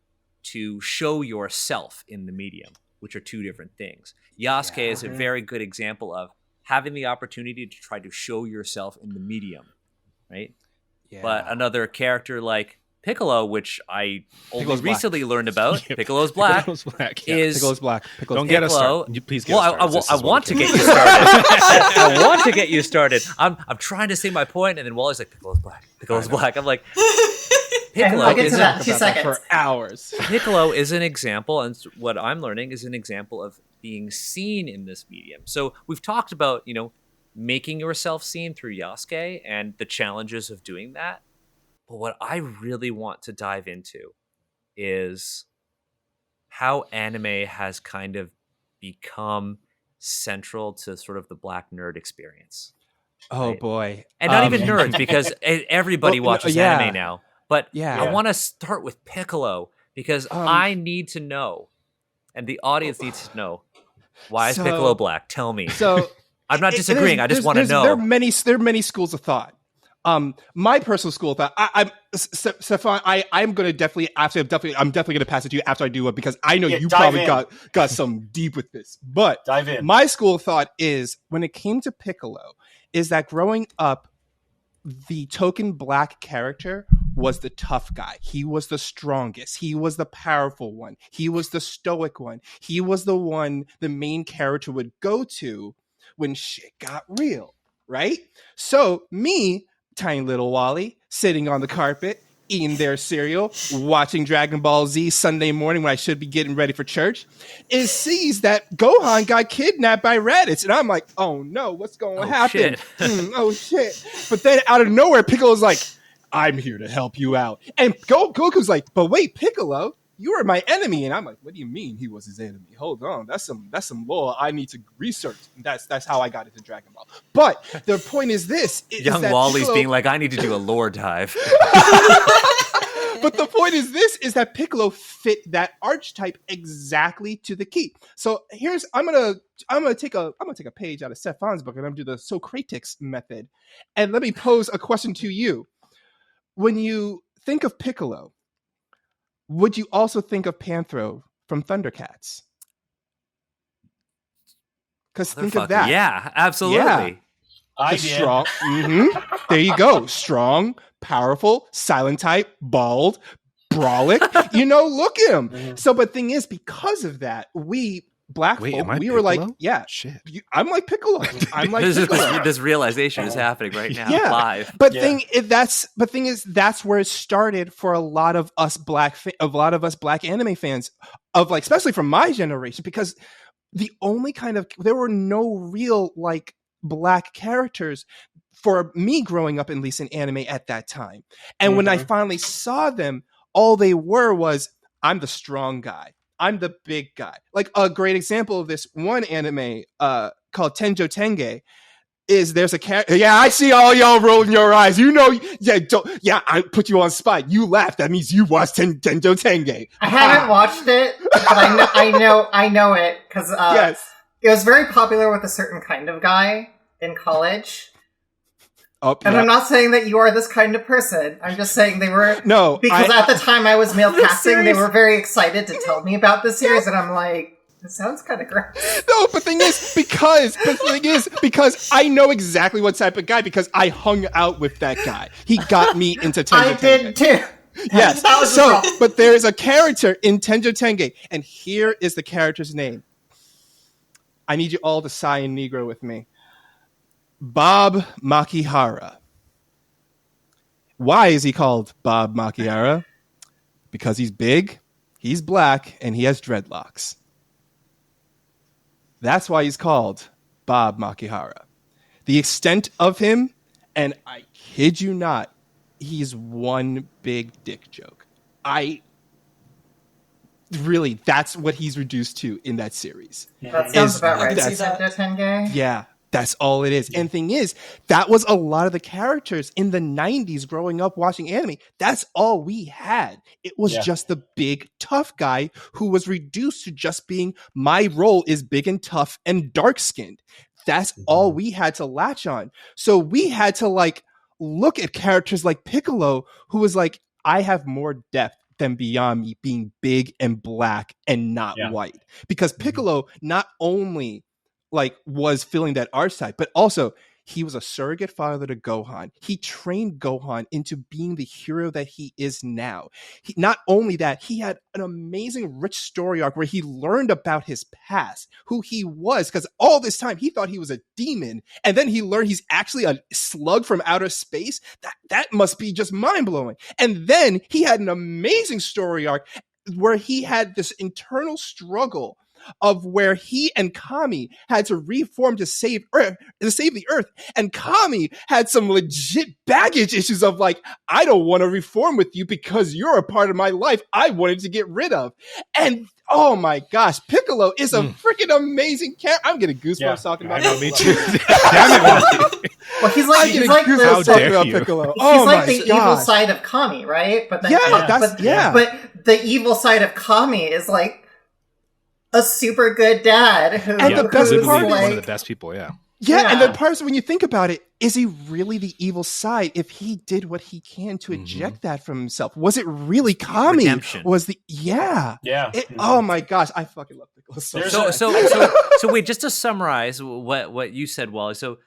to show yourself in the medium, which are two different things. Yasuke is a very good example of having the opportunity to try to show yourself in the medium, right? Yeah. But another character like Piccolo, which I only Piccolo's black. recently learned about, Piccolo's Black, Piccolo's black. Yeah. is Piccolo's black. Don't get us started. Please get us started. I want to get you started. I want to get you started. I'm trying to say my point, and then Wally's like, Piccolo's Black. Piccolo's Black. I'm like, And we'll get to that in 2 About that seconds. for hours. Piccolo is an example, and what I'm learning is an example of being seen in this medium. So we've talked about, making yourself seen through Yasuke and the challenges of doing that. But what I really want to dive into is how anime has kind of become central to sort of the Black nerd experience. Oh Right? boy. And not even nerds, because everybody watches anime now. But I want to start with Piccolo, because I need to know, and the audience needs to know, why is Piccolo black? Tell me. So I'm not disagreeing. I just want to know. There are many schools of thought. My personal school of thought. Stefan, I'm going to definitely going to pass it to you after I do it, because I know you probably got some deep with this. But dive in. My school of thought is, when it came to Piccolo, is that growing up, the token black character was the tough guy. He was the strongest. He was the powerful one. He was the stoic one. He was the one the main character would go to when shit got real, right? So me, tiny little Wally, sitting on the carpet, eating their cereal, watching Dragon Ball Z Sunday morning when I should be getting ready for church, sees that Gohan got kidnapped by Raditz. And I'm like, oh no, what's going to happen? Oh shit. But then out of nowhere, Piccolo's like, I'm here to help you out. And Goku's like, but wait, Piccolo, you were my enemy. And I'm like, what do you mean he was his enemy? Hold on. That's some lore I need to research. And that's how I got into Dragon Ball. But the point is this. Young Wally's Piccolo, being like, I need to do a lore dive. But the point is this, is that Piccolo fit that archetype exactly to the key. So I'm gonna take a page out of Stefan's book, and I'm gonna do the Socrates method. And let me pose a question to you. When you think of Piccolo, would you also think of Panthro from Thundercats? Because think of that. Yeah, absolutely. Yeah. I did. Strong. There you go. Strong, powerful, silent type, bald, brolic. Look at him. So, but thing is, because of that, we folk, we Piccolo? were like, yeah, shit. I'm like Piccolo. I'm like Piccolo. This realization is happening right now, live. But thing is, that's where it started for a lot of us black anime fans, of like, especially from my generation, because the only there were no real like black characters for me growing up, at least in anime at that time. And when I finally saw them, all they was, I'm the strong guy. I'm the big guy. Like, a great example of this one anime called Tenjo Tenge is, there's a character. Yeah, I see all y'all rolling your eyes. I put you on spot. You laugh. That means you watched Tenjo Tenge. I haven't watched it, but I know it, because yes. It was very popular with a certain kind of guy in college. I'm not saying that you are this kind of person. I'm just saying they were... No. Because at the time I was male casting, they were very excited to tell me about this series, and I'm like, this sounds kind of gross. No, but the thing is, because I know exactly what type of guy, because I hung out with that guy. He got me into Tenjo Tenge. I did too. Yes. But there is a character in Tenjo Tenge, and here is the character's name. I need you all to sigh in Negro with me. Bob Makihara. Why is he called Bob Makihara? Because he's big, he's black, and he has dreadlocks. That's why he's called Bob Makihara. The extent of him, and I kid you not, he's one big dick joke. Really, that's what he's reduced to in that series. That sounds about right. Yeah, that's all it is. And thing is, that was a lot of the characters in the 90s growing up watching anime. That's all we had. It was just the big tough guy who was reduced to just being, my role is big and tough and dark-skinned. That's all we had to latch on. So we had to like look at characters like Piccolo, who was like, I have more depth than beyond me being big and black and not white. Because Piccolo not only like was filling that archetype, but also he was a surrogate father to Gohan. He trained Gohan into being the hero that he is now. Not only that, he had an amazing rich story arc where he learned about his past, who he was, because all this time he thought he was a demon, and then he learned he's actually a slug from outer space. That must be just mind-blowing. And then he had an amazing story arc where he had this internal struggle of where he and Kami had to reform to save the Earth. And Kami had some legit baggage issues of like, I don't want to reform with you because you're a part of my life I wanted to get rid of. And oh my gosh, Piccolo is a freaking amazing character. I'm getting goosebumps talking about Piccolo. Me too. Damn it. Well, he's like How dare you. Piccolo. He's like the evil side of Kami, right? But then, but the evil side of Kami is like a super good dad who, and the best part is one of the best people. Yeah, and the part is when you think about it, is he really the evil side? If he did what he can to eject that from himself, was it really Kami? Redemption. Was the Oh my gosh, I fucking love Piccolo. So wait, just to summarize what you said, Wally. So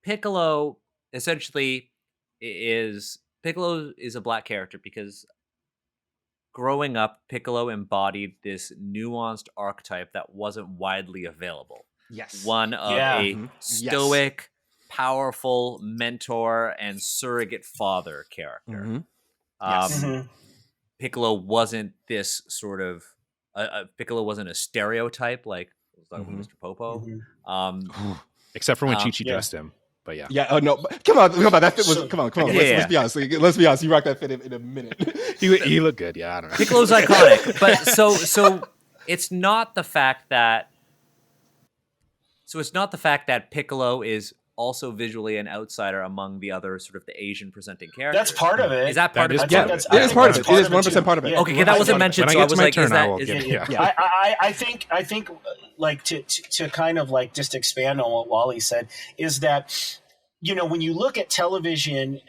Piccolo essentially is a black character because growing up, Piccolo embodied this nuanced archetype that wasn't widely available. Yes. One of a stoic, powerful mentor and surrogate father character. Piccolo wasn't this sort of Piccolo wasn't a stereotype like Mr. Popo. Except for when Chi-Chi dressed him. But yeah. Yeah. Oh no! Come on! That fit was. Come on! Let's be honest. Let's be honest. You rock that fit in a minute. he looked good. Yeah, I don't know. Piccolo's iconic, but so it's not the fact that. So it's not the fact that Piccolo is also visually an outsider among the other sort of the Asian presenting characters. That's part of it. Is that part of it? Yeah, it is part of it. It is 100% part of it. Okay, that wasn't mentioned, so I was like, is that? I think like to kind of like just expand on what Wally said is that, you know, when you look at television,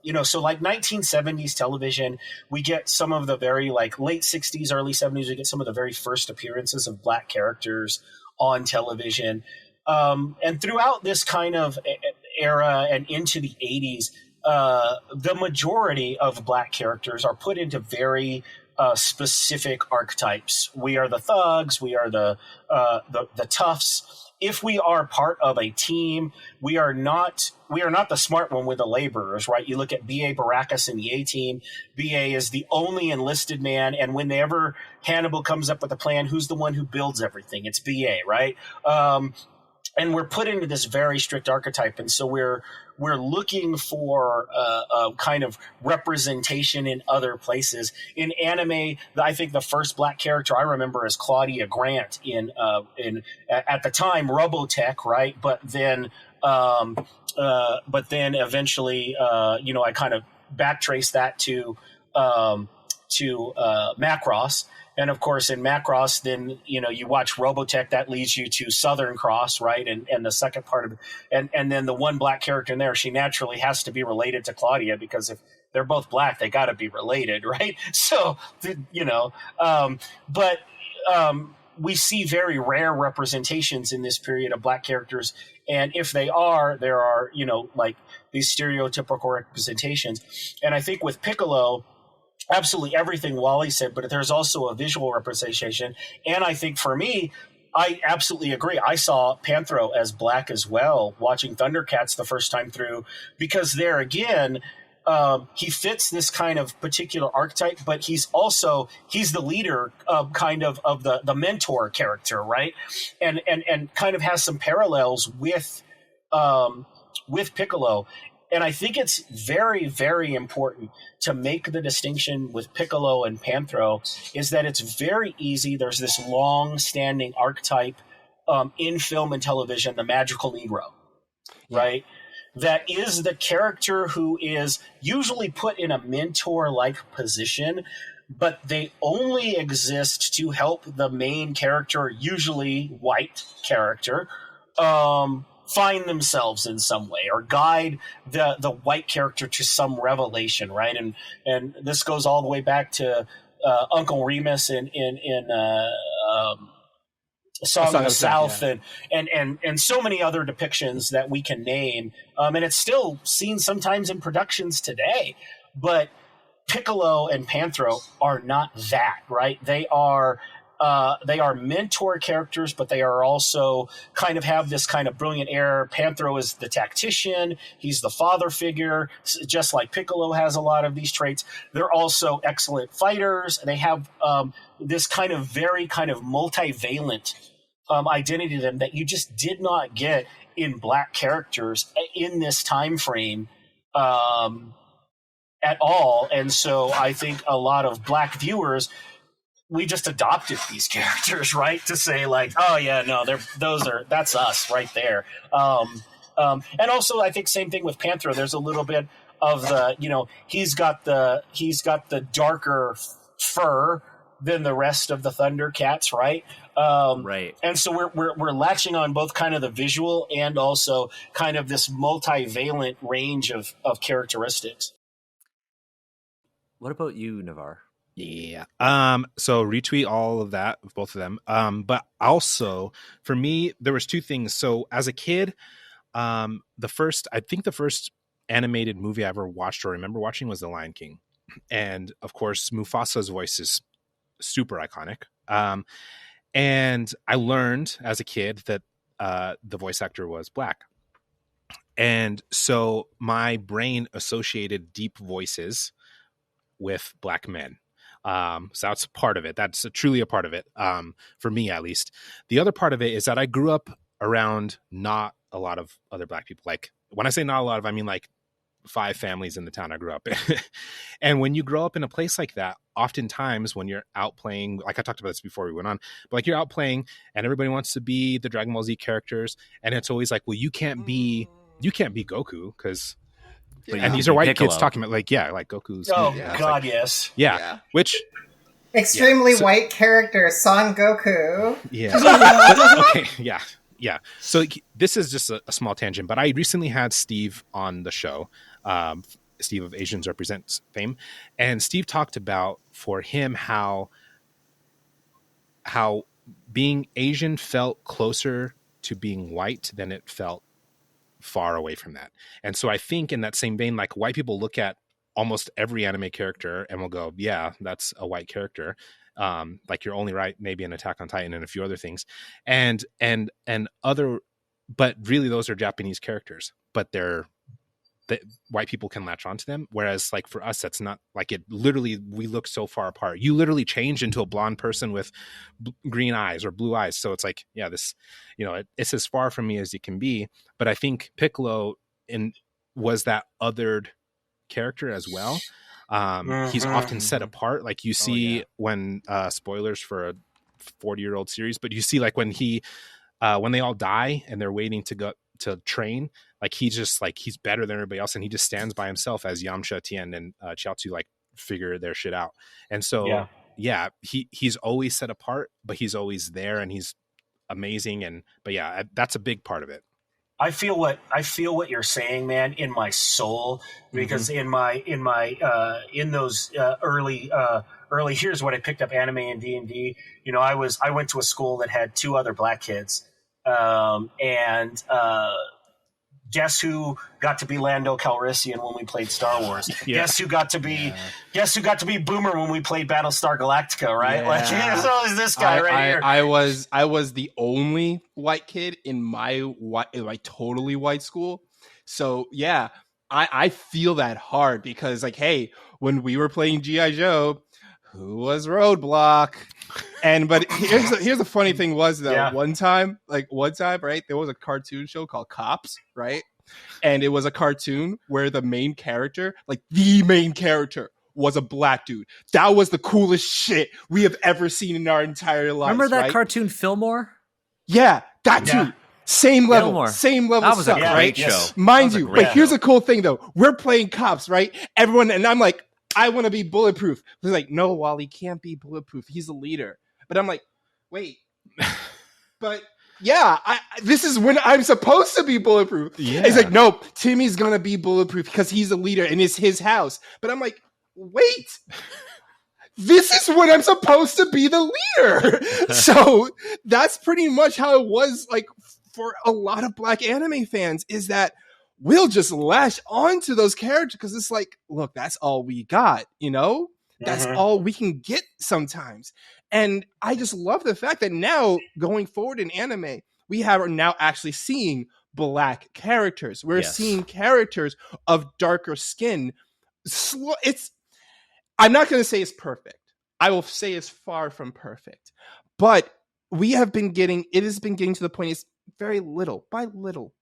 you know, so like 1970s television, we get some of the very like late 60s, early 70s, we get some of the very first appearances of black characters on television. And throughout this kind of era and into the 80s, the majority of black characters are put into very specific archetypes. We are the thugs. We are the toughs. If we are part of a team, we are not the smart one with the laborers, right? You look at B.A. Baracus in the A-Team. B.A. is the only enlisted man, and whenever Hannibal comes up with a plan, who's the one who builds everything? It's B.A., right? And we're put into this very strict archetype, and so we're looking for a kind of representation in other places. In anime, I think the first black character I remember is Claudia Grant in at the time Robotech, right? But then eventually, you know, I kind of backtrace that to Macross. And of course, in Macross, then, you know, you watch Robotech, that leads you to Southern Cross, right? And the second part of it. And then the one black character in there, she naturally has to be related to Claudia, because if they're both black, they got to be related, right? So, you know, but we see very rare representations in this period of black characters. And if there are, you know, like these stereotypical representations. And I think with Piccolo, absolutely everything Wally said, but there's also a visual representation. And I think for me, I absolutely agree. I saw Panthro as black as well, watching Thundercats the first time through, because there again, he fits this kind of particular archetype, but he's the leader of kind of the mentor character, right? And kind of has some parallels with Piccolo. And I think it's very, very important to make the distinction with Piccolo and Panthro is that it's very easy. There's this long-standing archetype in film and television, the magical Negro, right? That is the character who is usually put in a mentor-like position, but they only exist to help the main character, usually white character, find themselves in some way or guide the white character to some revelation, right? And this goes all the way back to Uncle Remus in Song of the South, and so many other depictions that we can name. And it's still seen sometimes in productions today. But Piccolo and Panthro are not that, right? They are mentor characters, but they are also kind of have this kind of brilliant air. Panthro is the tactician. He's the father figure, just like Piccolo has a lot of these traits. They're also excellent fighters. They have this kind of very kind of multivalent identity to them that you just did not get in Black characters in this time frame at all. And so I think a lot of Black viewers, we just adopted these characters, right? To say like, oh yeah, no, that's us right there. And also I think same thing with Panthro. There's a little bit of the, he's got the darker fur than the rest of the Thundercats, right? Right. And so we're latching on both kind of the visual and also kind of this multivalent range of characteristics. What about you, Navar? Yeah. So retweet all of that, both of them. But also for me, there was two things. So as a kid, the first animated movie I ever watched or remember watching was The Lion King. And of course, Mufasa's voice is super iconic. And I learned as a kid that the voice actor was Black. And so my brain associated deep voices with Black men. So that's part of it. That's truly a part of it, for me at least. The other part of it is that I grew up around not a lot of other Black people. Like when I say not a lot of, I mean like 5 families in the town I grew up in. And when you grow up in a place like that, oftentimes when you're out playing, like I talked about this before we went on, but like you're out playing and everybody wants to be the Dragon Ball Z characters. And it's always like, well, you can't be Goku because... Yeah. And these are white Piccolo. kids talking about like Goku's. Oh yeah, God, like, yes. Yeah. Which extremely white character, Son Goku. Yeah. But, okay. Yeah. So this is just a small tangent, but I recently had Steve on the show, Steve of Asians Represents fame, and Steve talked about for him how being Asian felt closer to being white than it felt far away from that. And so I think in that same vein, like white people look at almost every anime character and will go, yeah, that's a white character. Like you're only right, maybe in Attack on Titan and a few other things. And other, but really those are Japanese characters, but white people can latch onto them. Whereas like for us, that's not like it literally, we look so far apart. You literally change into a blonde person with green eyes or blue eyes. So it's like, yeah, this, it's as far from me as it can be. But I think Piccolo was that othered character as well. He's often set apart. Like you see when spoilers for a 40-year-old series, but you see like when they all die and they're waiting to go to train, like he's better than everybody else, and he just stands by himself as Yamcha, Tien, and Chiaotzu like figure their shit out. And so he's always set apart, but he's always there, and he's amazing. But that's a big part of it. I feel what you're saying, man, in my soul, because in those early here's what I picked up anime and D&D. I went to a school that had 2 other Black kids, and guess who got to be Lando Calrissian when we played Star Wars? Guess who got to be Boomer when we played Battlestar Galactica? Right? Yeah. Like there's always this guy here. I was the only white kid in my totally white school. So yeah, I feel that hard because like, hey, when we were playing G.I. Joe, who was Roadblock? But here's the funny thing was that one time, right, there was a cartoon show called Cops, right? And it was a cartoon where the main character, was a Black dude. That was the coolest shit we have ever seen in our entire lives. Remember that right? cartoon Fillmore? Yeah, that too. Same level That was stuff, a great right? show. Mind you, but here's a cool thing though. We're playing Cops, right? Everyone, and I'm like, I want to be bulletproof. They're like, no, Wally can't be bulletproof. He's a leader. But I'm like, wait. But yeah, this is when I'm supposed to be bulletproof. Yeah. He's like, no, Timmy's going to be bulletproof because he's a leader and it's his house. But I'm like, wait. this is when I'm supposed to be the leader. So that's pretty much how it was like for a lot of Black anime fans, is that we'll just lash onto those characters because it's like, look, that's all we got, you know? That's all we can get sometimes. And I just love the fact that now going forward in anime, we are now actually seeing Black characters. We're seeing characters of darker skin. I'm not going to say it's perfect. I will say it's far from perfect. But it has been getting to the point, it's very little by little.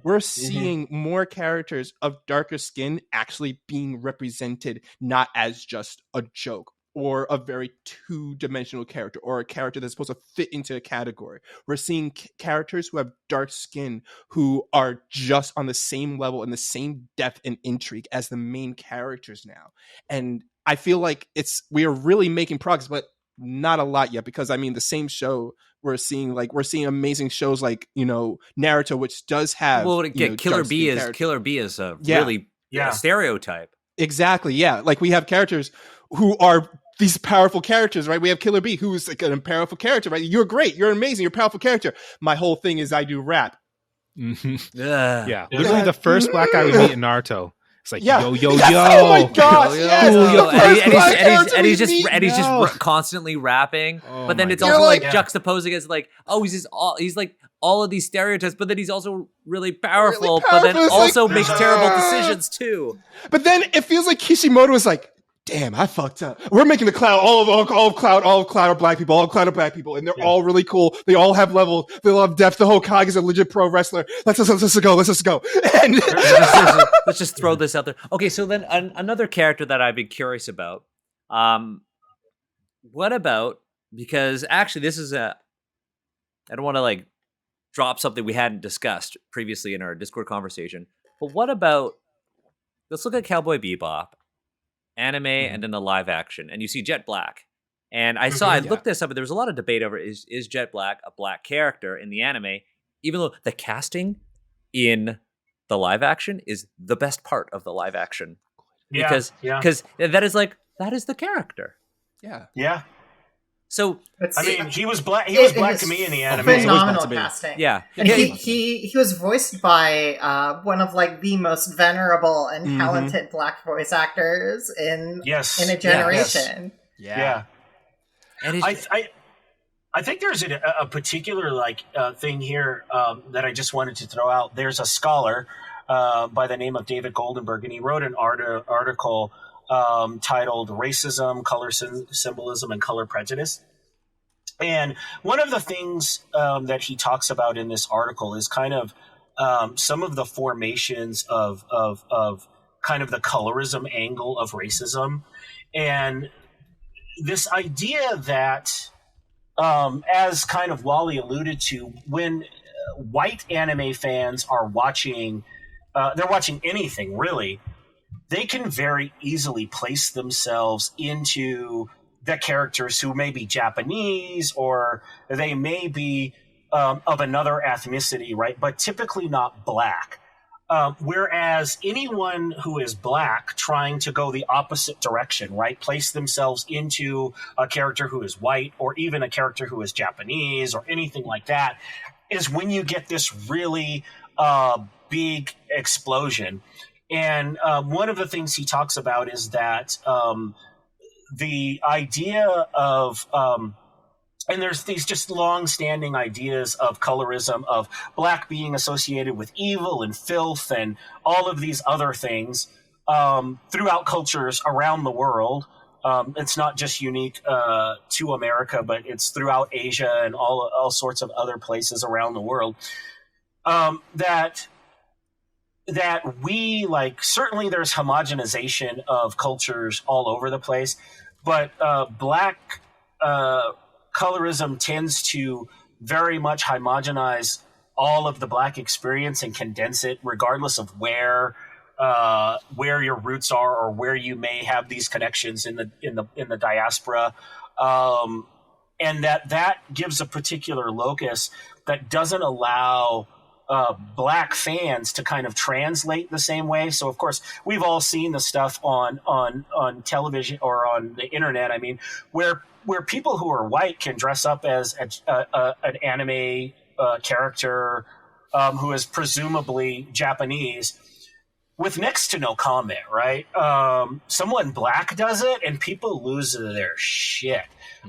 We're seeing more characters of darker skin actually being represented, not as just a joke or a very two-dimensional character or a character that's supposed to fit into a category. We're seeing characters who have dark skin who are just on the same level and the same depth and intrigue as the main characters now. And I feel like we are really making progress, but not a lot yet, because I mean the same show we're seeing amazing shows like, you know, Naruto, which does have Killer B is a really stereotype. Exactly, yeah. Like we have characters who are these powerful characters, right? We have Killer B, who's like a powerful character, right? You're great, you're amazing, you're a powerful character. My whole thing is I do rap. Yeah, literally the first Black guy we meet in Naruto. It's like, yo. Oh my gosh, and he's just constantly rapping. But then it's also like juxtaposing as like, he's like all of these stereotypes, but then he's also really powerful, but then also makes terrible decisions too. But then it feels like Kishimoto is like, damn, I fucked up. We're making the Cloud, all of Cloud are Black people, all of Cloud are Black people, and they're all really cool. They all have level, they all have depth. The Hokage is a legit pro wrestler. Let's go. And let's just throw this out there. Okay, so then another character that I'd be curious about. What about, because actually this is I don't want to like drop something we hadn't discussed previously in our Discord conversation, but what about, let's look at Cowboy Bebop. Anime and then the live action, and you see Jet Black, and I looked this up, and there was a lot of debate over is Jet Black a Black character in the anime, even though the casting in the live action is the best part of the live action, because that is the character. So I mean, he was black. He was black to me in the anime. Phenomenal casting. Yeah, and he was voiced by one of like the most venerable and talented Black voice actors in a generation. Yeah. And I think there's a particular thing here that I just wanted to throw out. There's a scholar by the name of David Goldenberg, and he wrote an article titled "Racism, Color Symbolism, and Color Prejudice." And one of the things that he talks about in this article is kind of some of the formations of kind of the colorism angle of racism, and this idea that, as kind of Wally alluded to, when white anime fans are watching, they're watching anything really, they can very easily place themselves into the characters who may be Japanese or they may be of another ethnicity, right? But typically not Black. Whereas anyone who is Black trying to go the opposite direction, right? Place themselves into a character who is white or even a character who is Japanese or anything like that, is when you get this really big explosion. And one of the things he talks about is that the idea of, and there's these just long-standing ideas of colorism, of Black being associated with evil and filth and all of these other things throughout cultures around the world. It's not just unique to America, but it's throughout Asia and all sorts of other places around the world. That we certainly there's homogenization of cultures all over the place, but Black colorism tends to very much homogenize all of the Black experience and condense it, regardless of where your roots are or where you may have these connections in the diaspora, and that gives a particular locus that doesn't allow black fans to kind of translate the same way. So of course we've all seen the stuff on television or on the internet. I mean, where people who are white can dress up as an anime character who is presumably Japanese with next to no comment, right? Someone black does it and people lose their shit.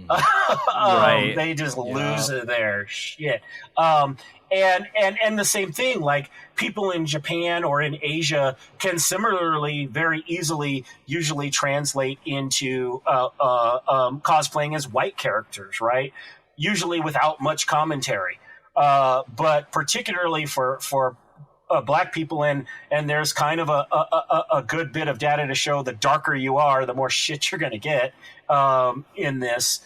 Right. They just lose their shit. And the same thing, like people in Japan or in Asia can similarly very easily usually translate into cosplaying as white characters, right? Usually without much commentary. But particularly for black people, and there's kind of a good bit of data to show the darker you are, the more shit you're going to get in this.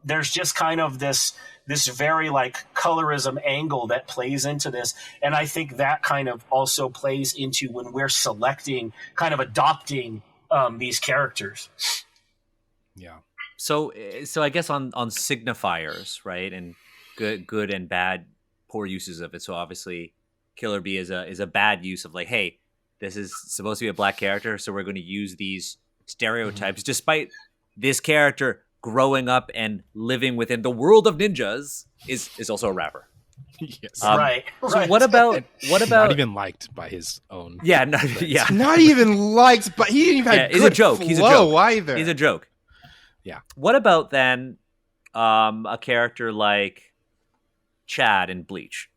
There's just kind of this very like colorism angle that plays into this, and I think that kind of also plays into when we're selecting, kind of adopting these characters. Yeah. So I guess on signifiers, right, and good and bad, poor uses of it. So obviously, Killer Bee is a bad use of like, hey, this is supposed to be a black character, so we're going to use these stereotypes, despite this character growing up and living within the world of ninjas is also a rapper. Yes. Right. So what about not even liked by his own? Yeah, no, yeah, Not even liked, but he didn't even have he's good a joke. flow He's a joke either. He's a joke. Yeah. What about then a character like Chad in Bleach?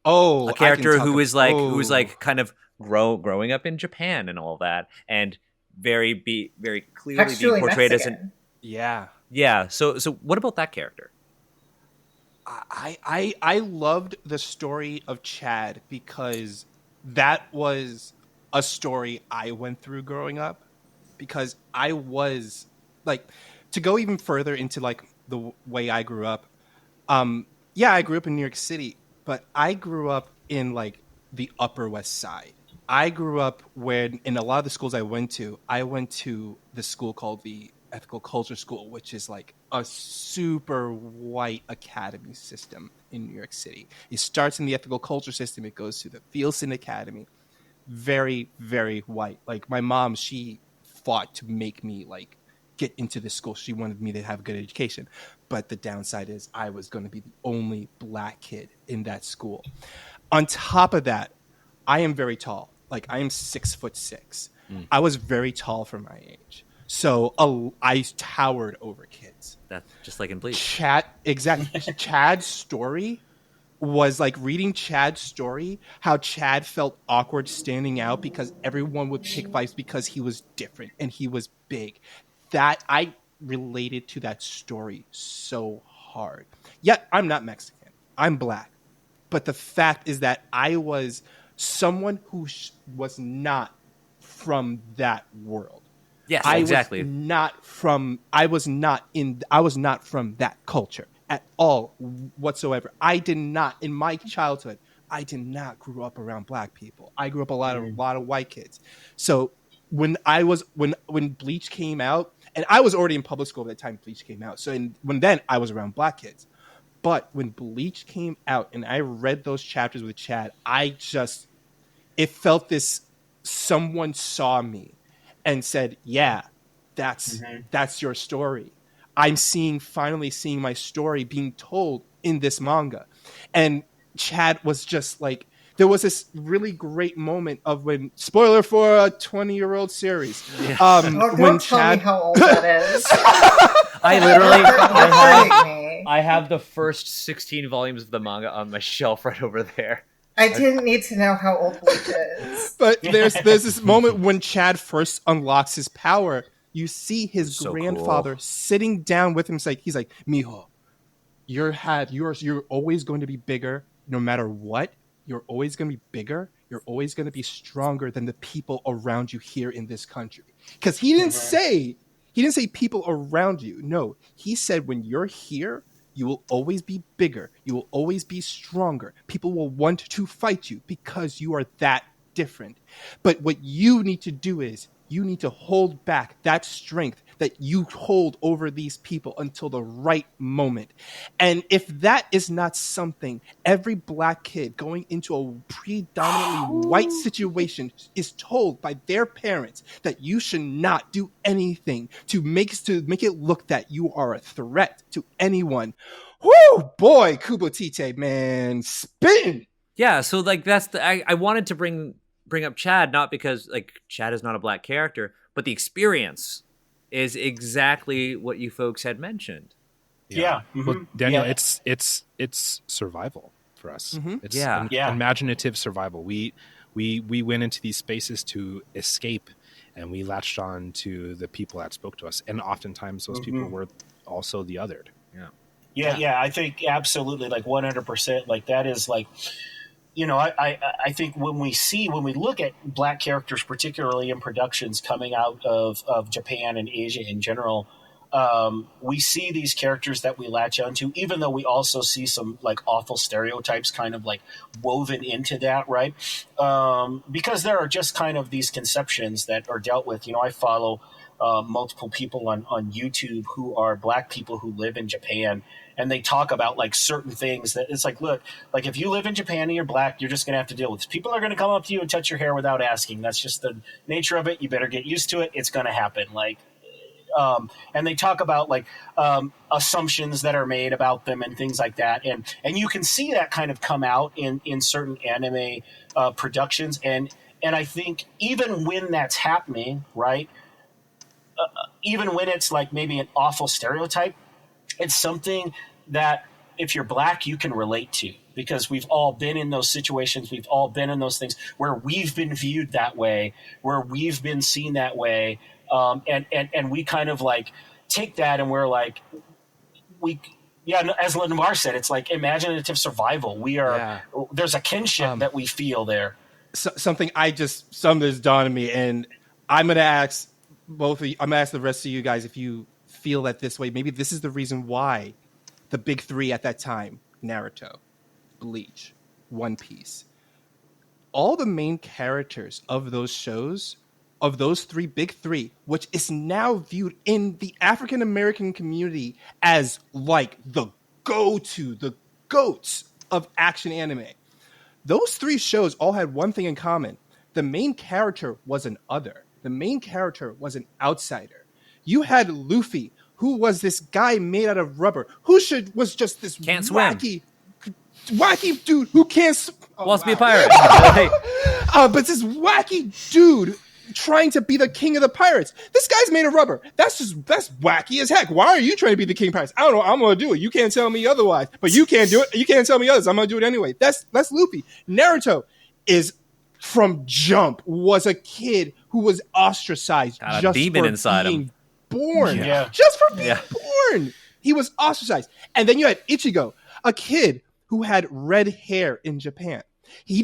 Oh, A character who is like kind of growing up in Japan and all that, and very clearly Actually being portrayed Mexican. as an yeah. So what about that character? I loved the story of Chad because that was a story I went through growing up, because I was like, to go even further into like the way I grew up. I grew up in New York City, but I grew up in like the Upper West Side. I grew up when, in a lot of the schools I went to the school called the Ethical Culture School, which is like a super white academy system in New York City. It starts in the ethical culture system. It goes to the Fieldston Academy. Very, very white. Like my mom, she fought to make me like get into this school. She wanted me to have a good education. But the downside is I was going to be the only black kid in that school. On top of that, I am very tall. Like I am 6'6". I was very tall for my age. So I towered over kids. That's just like in Bleach. Chad's story was like reading Chad's story, how Chad felt awkward standing out because everyone would pick fights because he was different and he was big. That I related to that story so hard. Yet I'm not Mexican. I'm black. But the fact is that I was someone who was not from that world. Yes, I exactly. I was not from that culture at all whatsoever. I did not, in my childhood, I did not grow up around black people. I grew up a lot of white kids. So when Bleach came out, and I was already in public school by the time Bleach came out. So then I was around black kids. But when Bleach came out and I read those chapters with Chad, it felt this, someone saw me and said, yeah, that's your story. I'm finally seeing my story being told in this manga. And Chad was just like, there was this really great moment of when, spoiler for a 20-year-old series. Yeah. Don't tell me how old that is. I have the first 16 volumes of the manga on my shelf right over there. I didn't need to know how old Bleach is. But there's this moment when Chad first unlocks his power. You see his grandfather sitting down with him. He's like, Mijo, you're always going to be bigger no matter what. You're always going to be bigger. You're always going to be stronger than the people around you here in this country. Because he didn't say people around you. No, he said when you're here, you will always be bigger. You will always be stronger. People will want to fight you because you are that different. But what you need to do is you need to hold back that strength that you hold over these people until the right moment. And if that is not something every black kid going into a predominantly white situation is told by their parents, that you should not do anything to make it look that you are a threat to anyone. Whoo, boy, Kubotite, man, spin. Yeah, so like that's I wanted to bring up Chad, not because like Chad is not a black character, but the experience is exactly what you folks had mentioned. Yeah. Well, Daniel, it's survival for us. It's imaginative survival. We went into these spaces to escape, and we latched on to the people that spoke to us, and oftentimes those people were also the othered. Yeah, I think absolutely, like 100%. Like that is like, I think when we look at black characters, particularly in productions coming out of Japan and Asia in general, we see these characters that we latch onto, even though we also see some like awful stereotypes kind of like woven into that, right? Because there are just kind of these conceptions that are dealt with. I follow multiple people on YouTube who are black people who live in Japan, and they talk about like certain things that it's like, look, like if you live in Japan and you're black, you're just going to have to deal with this. People are going to come up to you and touch your hair without asking. That's just the nature of it. You better get used to it. It's going to happen. Like, and they talk about like assumptions that are made about them and things like that. And you can see that kind of come out in certain anime productions. And I think even when that's happening, right, even when it's like maybe an awful stereotype, it's something that if you're black, you can relate to, because we've all been in those situations. We've all been in those things where we've been viewed that way, where we've been seen that way. And we kind of like take that and we're like, as Navar said, it's like imaginative survival. There's a kinship that we feel there. Something has dawned on me, and I'm going to ask both of you, I'm going to ask the rest of you guys if you feel that this way. Maybe this is the reason why the big three at that time, Naruto, Bleach, One Piece, all the main characters of those shows, of those big three, which is now viewed in the African American community as like the goats of action anime. Those three shows all had one thing in common. The main character was an other. The main character was an outsider. You had Luffy, who was this guy made out of rubber, was just this wacky dude who can't wants to be a pirate. But this wacky dude trying to be the king of the pirates. This guy's made of rubber. That's wacky as heck. Why are you trying to be the king of pirates? I don't know. I'm gonna do it. You can't tell me otherwise. But you can't do it. You can't tell me others. I'm gonna do it anyway. That's Luffy. Naruto is from jump was a kid who was ostracized just demon for inside being him. Born. Yeah. Just for being born. He was ostracized. And then you had Ichigo, a kid who had red hair in Japan. He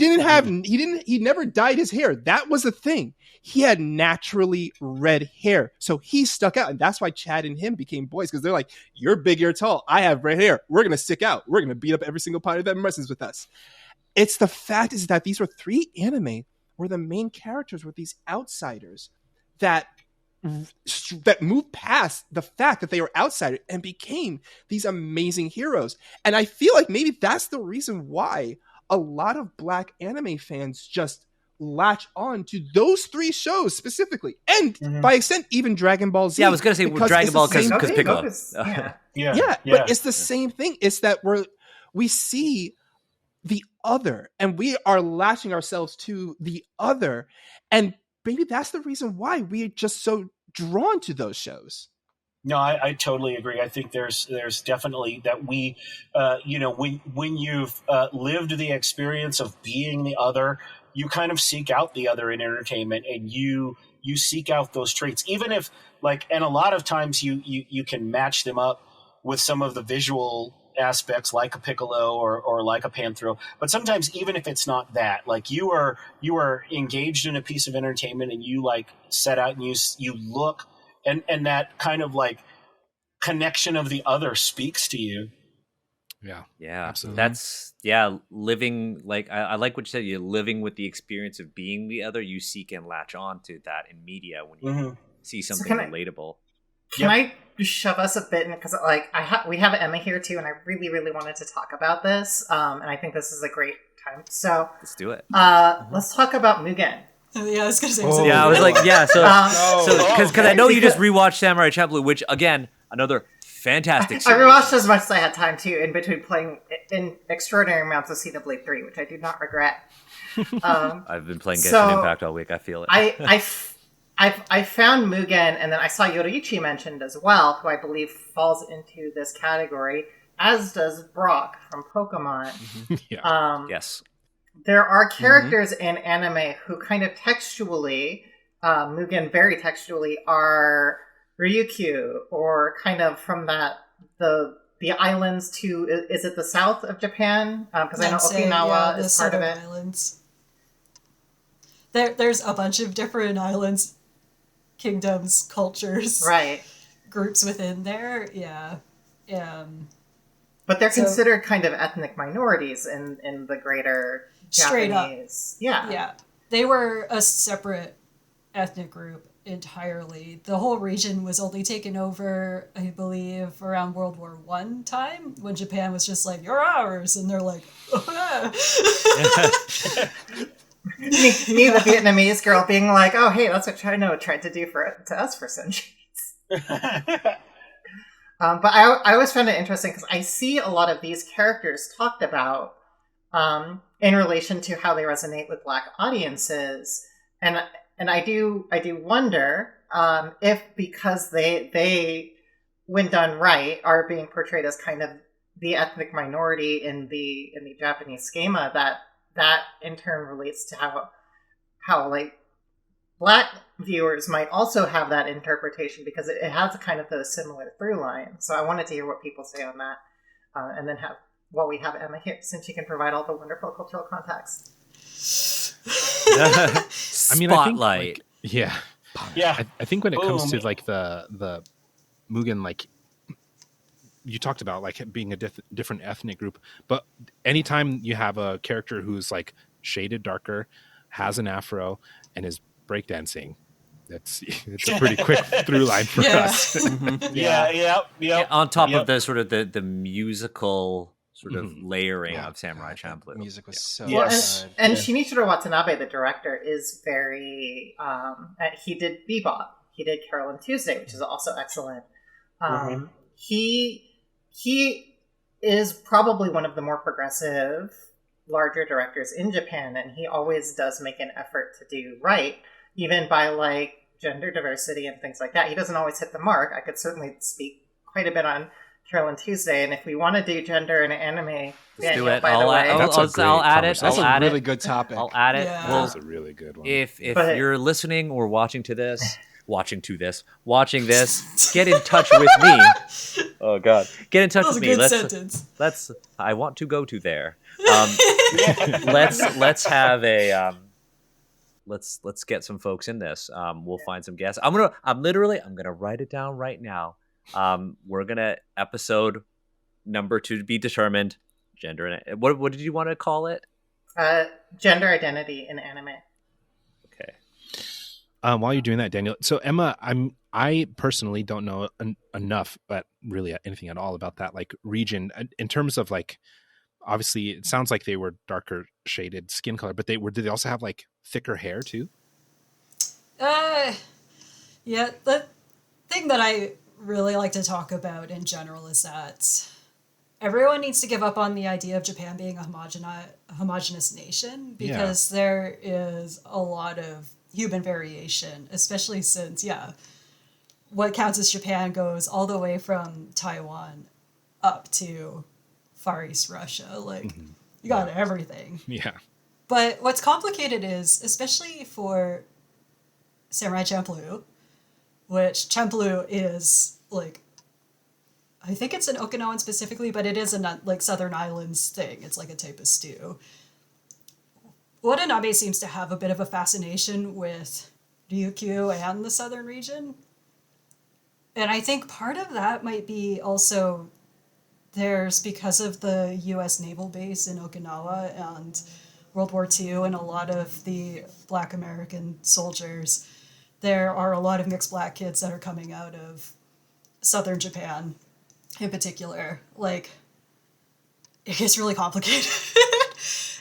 never dyed his hair. That was the thing. He had naturally red hair. So he stuck out. And that's why Chad and him became boys, because they're like, you're big, you're tall. I have red hair. We're going to stick out. We're going to beat up every single pirate that messes with us. It's the fact is that these were three anime where the main characters were these outsiders that moved past the fact that they were outsiders and became these amazing heroes. And I feel like maybe that's the reason why a lot of black anime fans just latch on to those three shows specifically. And by extent, even Dragon Ball Z. Yeah, I was going to say Dragon Ball because Piccolo. But it's the same thing. It's that we see the other and we are latching ourselves to the other. And maybe that's the reason why we are just so drawn to those shows. No, I totally agree. I think there's definitely that we, when you've lived the experience of being the other, you kind of seek out the other in entertainment, and you seek out those traits, even if and a lot of times you can match them up with some of the visual aspects like a Piccolo or like a Panthro. But sometimes even if it's not that, like you are engaged in a piece of entertainment and you set out and you look and that kind of connection of the other speaks to you. Yeah, Absolutely. that's living like I like what you said. You're living with the experience of being the other. You seek and latch on to that in media when you see So something relatable. Can I shove us a bit in, because like we have Emma here too, and I really really wanted to talk about this, and I think this is a great time. So Let's do it. let's talk about Mugen. Yeah, I was gonna say. Oh, Yeah, I was like, yeah. So because I know you just Because- rewatched Samurai Champloo, which again another fantastic I series. rewatched as much as I had time to in between playing in extraordinary amounts of Xenoblade 3, which I do not regret. I've been playing Genshin So, Impact all week. I feel it. I found Mugen, and then I saw Yoruichi mentioned as well, who I believe falls into this category, as does Brock from Pokemon. Yes. There are characters in anime who kind of textually, Mugen very textually, are Ryukyu, or kind of from the islands to, is it the south of Japan? Because I know Okinawa is part of it. Islands. There's a bunch of different islands, kingdoms, cultures, Right. groups within there. Yeah. But they're considered kind of ethnic minorities in the greater Straight Japanese. up. Yeah. They were a separate ethnic group entirely. The whole region was only taken over, I believe, around World War I time, when Japan was just like, "You're ours," and they're like, Me, the Vietnamese girl, being like, "Oh, hey, that's what China tried to do to us for centuries." But I always found it interesting because I see a lot of these characters talked about in relation to how they resonate with Black audiences, and I do wonder if because they, when done right, are being portrayed as kind of the ethnic minority in the Japanese schema, that in turn relates to how like Black viewers might also have that interpretation, because it has a kind of a similar through line. So I wanted to hear what people say on that, and then we have Emma here, since she can provide all the wonderful cultural context. I mean, spotlight. I think when it comes to like the Mugen, like you talked about, like being a different ethnic group, but anytime you have a character who's like shaded darker, has an afro, and is breakdancing, it's a pretty quick through line for us. On top of the sort of the musical sort of layering of Samurai Champloo. Music was so Well, good. and Shinichiro Watanabe, the director, is very he did Bebop, he did Carol and Tuesday, which is also excellent. He is probably one of the more progressive, larger directors in Japan, and he always does make an effort to do right, even by like gender diversity and things like that. He doesn't always hit the mark. I could certainly speak quite a bit on Carol and Tuesday, and if we want to do gender in anime, let's do it. I'll add it. That's a really good topic. I'll add it. Yeah. Well, That's a really good one. If you're listening or watching this, get in touch with me. Oh God, get in touch with me. Let's. I want to go to there. Let's have a. Let's get some folks in this. We'll find some guests. I'm gonna write it down right now. We're gonna episode number 2 to be determined. Gender and what did you want to call it? Gender identity in anime. Okay. While you're doing that, Daniel, so Emma, I personally don't know enough, but really anything at all about that like region in terms of like, obviously it sounds like they were darker shaded skin color, but did they also have like thicker hair too? Yeah, the thing that I really like to talk about in general is that everyone needs to give up on the idea of Japan being a homogenous nation, because there is a lot of human variation, especially since, what counts as Japan goes all the way from Taiwan up to Far East Russia. Like, you got everything. Yeah. But what's complicated is, especially for Samurai Champloo, which Champloo is, like, I think it's an Okinawan specifically, but it is a, like, Southern Islands thing. It's like a type of stew. Watanabe seems to have a bit of a fascination with Ryukyu and the southern region. And I think part of that might be also there's, because of the U.S. naval base in Okinawa and World War II and a lot of the Black American soldiers, there are a lot of mixed Black kids that are coming out of southern Japan in particular. Like, it gets really complicated.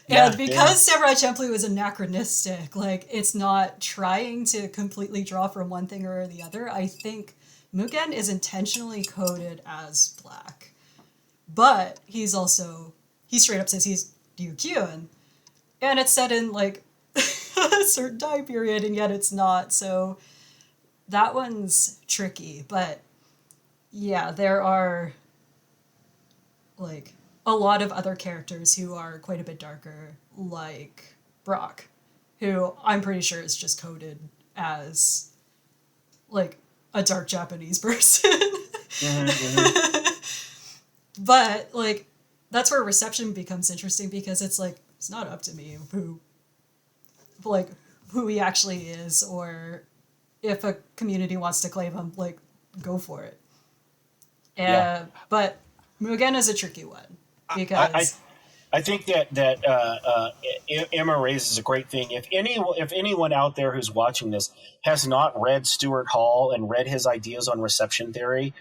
And because Samurai Champloo is anachronistic, like, it's not trying to completely draw from one thing or the other. I think Mugen is intentionally coded as Black. But he straight up says he's Ryukyuan. And it's set in, like, a certain time period, and yet it's not. So that one's tricky. But, yeah, there are, like, a lot of other characters who are quite a bit darker, like Brock, who I'm pretty sure is just coded as, like, a dark Japanese person. But, like, that's where reception becomes interesting, because it's like, it's not up to me who he actually is, or if a community wants to claim him, like, go for it. But Mugen is a tricky one, because I think that Emma raises a great thing. If anyone out there who's watching this has not read Stuart Hall and read his ideas on reception theory,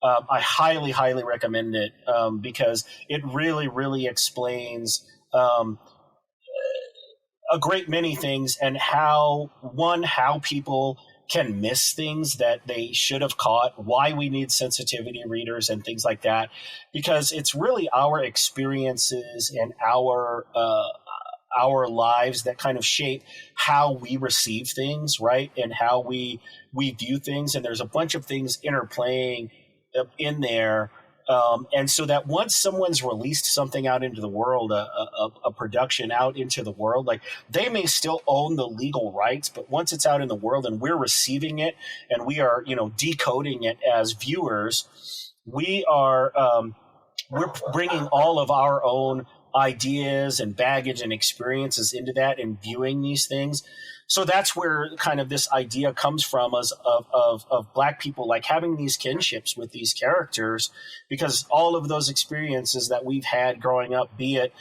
I highly, highly recommend it, because it really, really explains a great many things, and how people can miss things that they should have caught, why we need sensitivity readers and things like that, because it's really our experiences and our lives that kind of shape how we receive things, right? And how we view things. And there's a bunch of things interplaying in there. And so that once someone's released something out into the world, a production out into the world, like, they may still own the legal rights, but once it's out in the world and we're receiving it and we are, decoding it as viewers, we're bringing all of our own ideas and baggage and experiences into that and viewing these things. So that's where kind of this idea comes from, of Black people, like, having these kinships with these characters, because all of those experiences that we've had growing up, be it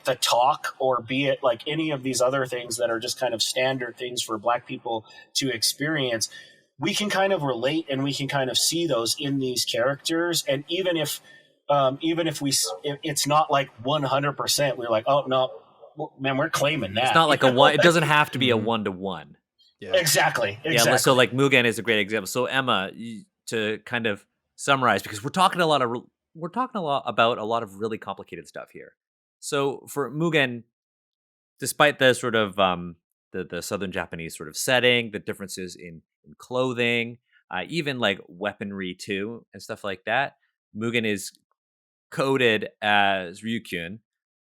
the talk, or be it like any of these other things that are just kind of standard things for Black people to experience, we can kind of relate and we can kind of see those in these characters. And even if it's not like 100%, we're like, oh no, man, we're claiming that. It's not like a one. It doesn't have to be a 1-to-1. Yeah. Exactly. Yeah. So, like, Mugen is a great example. So, Emma, to kind of summarize, because we're talking a lot about a lot of really complicated stuff here. So, for Mugen, despite the sort of the Southern Japanese sort of setting, the differences in clothing, even like weaponry too, and stuff like that, Mugen is coded as Ryukyuan,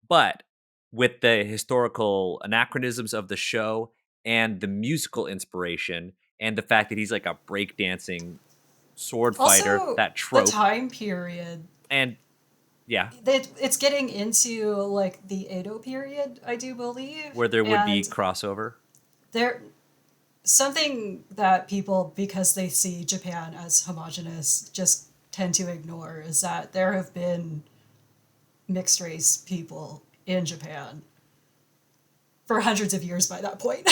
but with the historical anachronisms of the show and the musical inspiration and the fact that he's like a breakdancing sword fighter, also, that trope. The time period. And yeah. It's getting into, like, the Edo period, I do believe. Where there would be crossover. Something that people, because they see Japan as homogenous, just tend to ignore is that there have been mixed race people in Japan for hundreds of years by that point.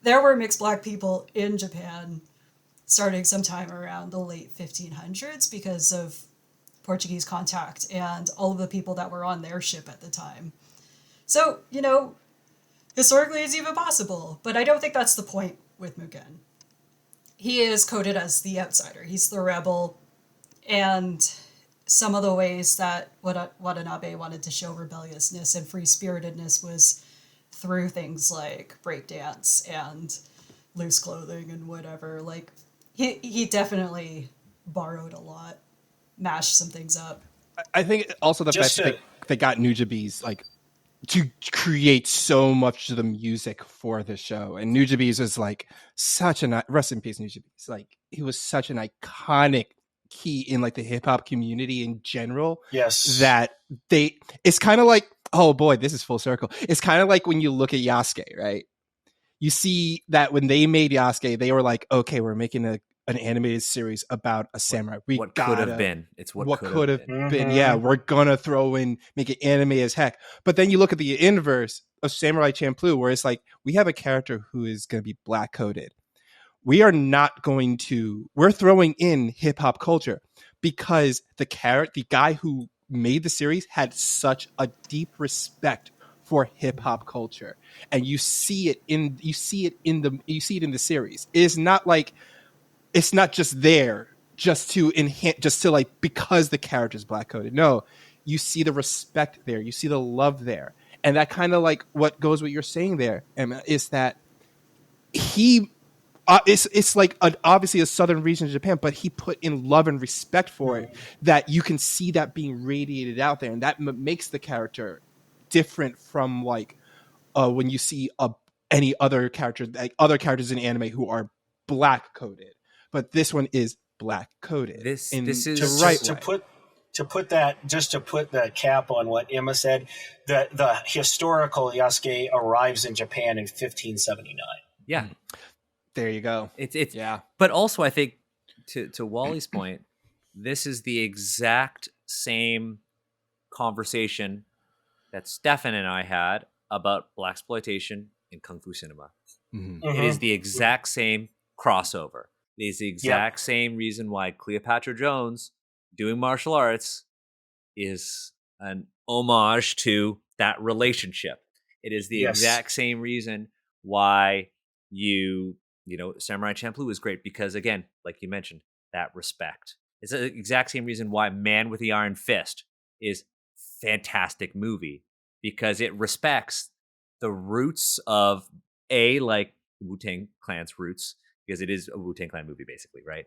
There were mixed Black people in Japan starting sometime around the late 1500s because of Portuguese contact and all of the people that were on their ship at the time. So, historically it's even possible, but I don't think that's the point with Mugen. He is coded as the outsider. He's the rebel, and some of the ways that Watanabe wanted to show rebelliousness and free-spiritedness was through things like breakdance and loose clothing and whatever. Like, he definitely borrowed a lot, mashed some things up. I think also the fact that they got Nujabes, like, to create so much of the music for the show. And Nujabes is like such an, rest in peace Nujabes, like, he was such an iconic key in, like, the hip-hop community in general. Yes. That it's kind of like, oh boy, this is full circle. It's kind of like when you look at Yasuke, right? You see that when they made Yasuke, they were like, okay, we're making an animated series about a samurai. We what gotta, could have been. It's what could have been. been. Yeah, we're gonna throw in, make it anime as heck. But then you look at the inverse of Samurai Champloo, where it's like, we have a character who is gonna be black coded. We're throwing in hip hop culture because the guy who made the series had such a deep respect for hip hop culture, and you see it in the series. It's not like, it's not just there just to enhance, just to like, because the character's black coded. No, you see the respect there, you see the love there, and that kind of like what goes what you're saying there, Emma, is that he. It's like obviously a southern region of Japan, but he put in love and respect for it, that you can see that being radiated out there, and that makes the character different from like when you see any other character, like other characters in anime who are black coded, but this one is black coded. This is to put the cap on what Emma said. The historical Yasuke arrives in Japan in 1579. Yeah. There you go. It's yeah. But also, I think to Wally's point, this is the exact same conversation that Stefan and I had about blaxploitation in Kung Fu cinema. Mm-hmm. It is the exact same crossover. It is the exact same reason why Cleopatra Jones doing martial arts is an homage to that relationship. It is the exact same reason why Samurai Champloo is great, because again, like you mentioned, that respect. It's the exact same reason why Man with the Iron Fist is fantastic movie, because it respects the roots of like Wu-Tang Clan's roots, because it is a Wu-Tang Clan movie basically, right?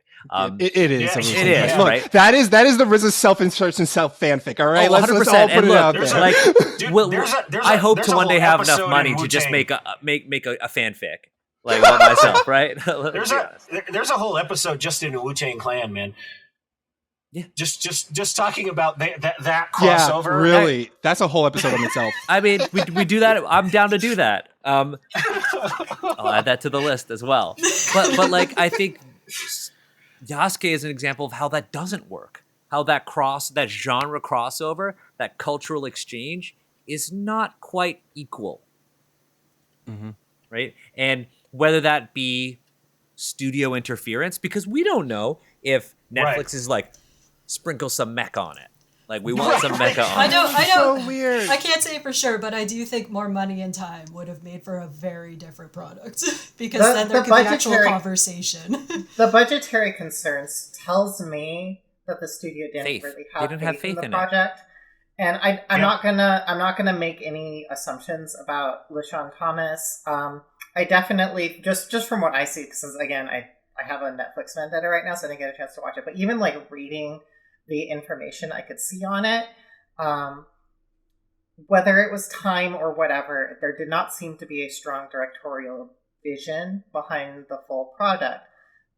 It is. Yeah, it is. Look, right? that is the RZA self-insertion, self-fanfic. All right, let's all put it out there. I hope to one day have enough money to just make a fanfic. Like about myself, right? There's a whole episode just in Wu-Tang Clan, man. Yeah, just talking about that crossover. Yeah, really, that's a whole episode on itself. I mean, we do that. I'm down to do that. I'll add that to the list as well. But like, I think Yasuke is an example of how that doesn't work. How that genre crossover, that cultural exchange, is not quite equal. Mm-hmm. Right, and whether that be studio interference, because we don't know if Netflix is like, sprinkle some mech on it. Like, we want some mecha on it. I know. So weird. I can't say for sure, but I do think more money and time would have made for a very different product. Because then there could be actual conversation. The budgetary concerns tells me that the studio didn't really have faith in the project. And I'm not gonna make any assumptions about LaShawn Thomas. I definitely just from what I see, because again, I have a Netflix vendetta right now, so I didn't get a chance to watch it. But even like reading the information I could see on it, whether it was time or whatever, there did not seem to be a strong directorial vision behind the full product,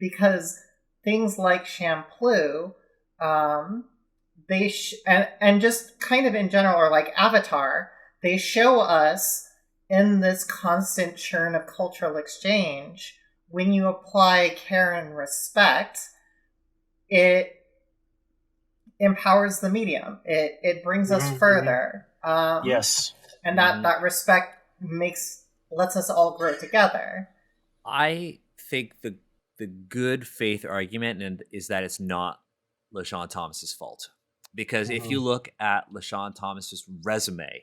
because things like Champloo, and just kind of in general, or like Avatar, they show us in this constant churn of cultural exchange, when you apply care and respect, it empowers the medium. It brings us further. Yes. And that respect lets us all grow together. I think the good faith argument is that it's not LaShawn Thomas's fault. Because if you look at LaShawn Thomas's resume,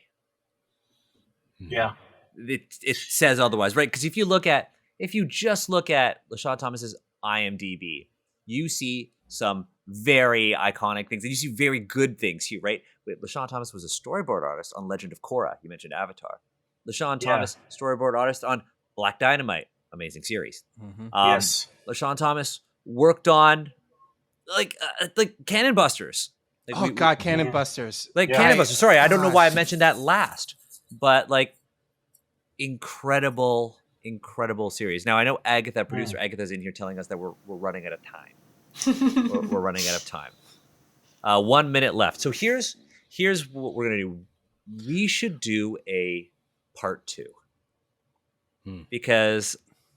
it says otherwise, right? Because if you just look at LaShawn Thomas's IMDb, you see some very iconic things, and you see very good things here, right? LaShawn Thomas was a storyboard artist on Legend of Korra. You mentioned Avatar. LaShawn Thomas, storyboard artist on Black Dynamite, amazing series. Yes. LaShawn Thomas worked on like Cannon Busters. Like, Cannon Busters. Like Cannon Busters. Sorry, I don't know why I mentioned that last, but like incredible series. Now I know producer Agatha's in here telling us that we're running out of time. we're running out of time. 1 minute left. So here's what we're gonna do. We should do a part 2 because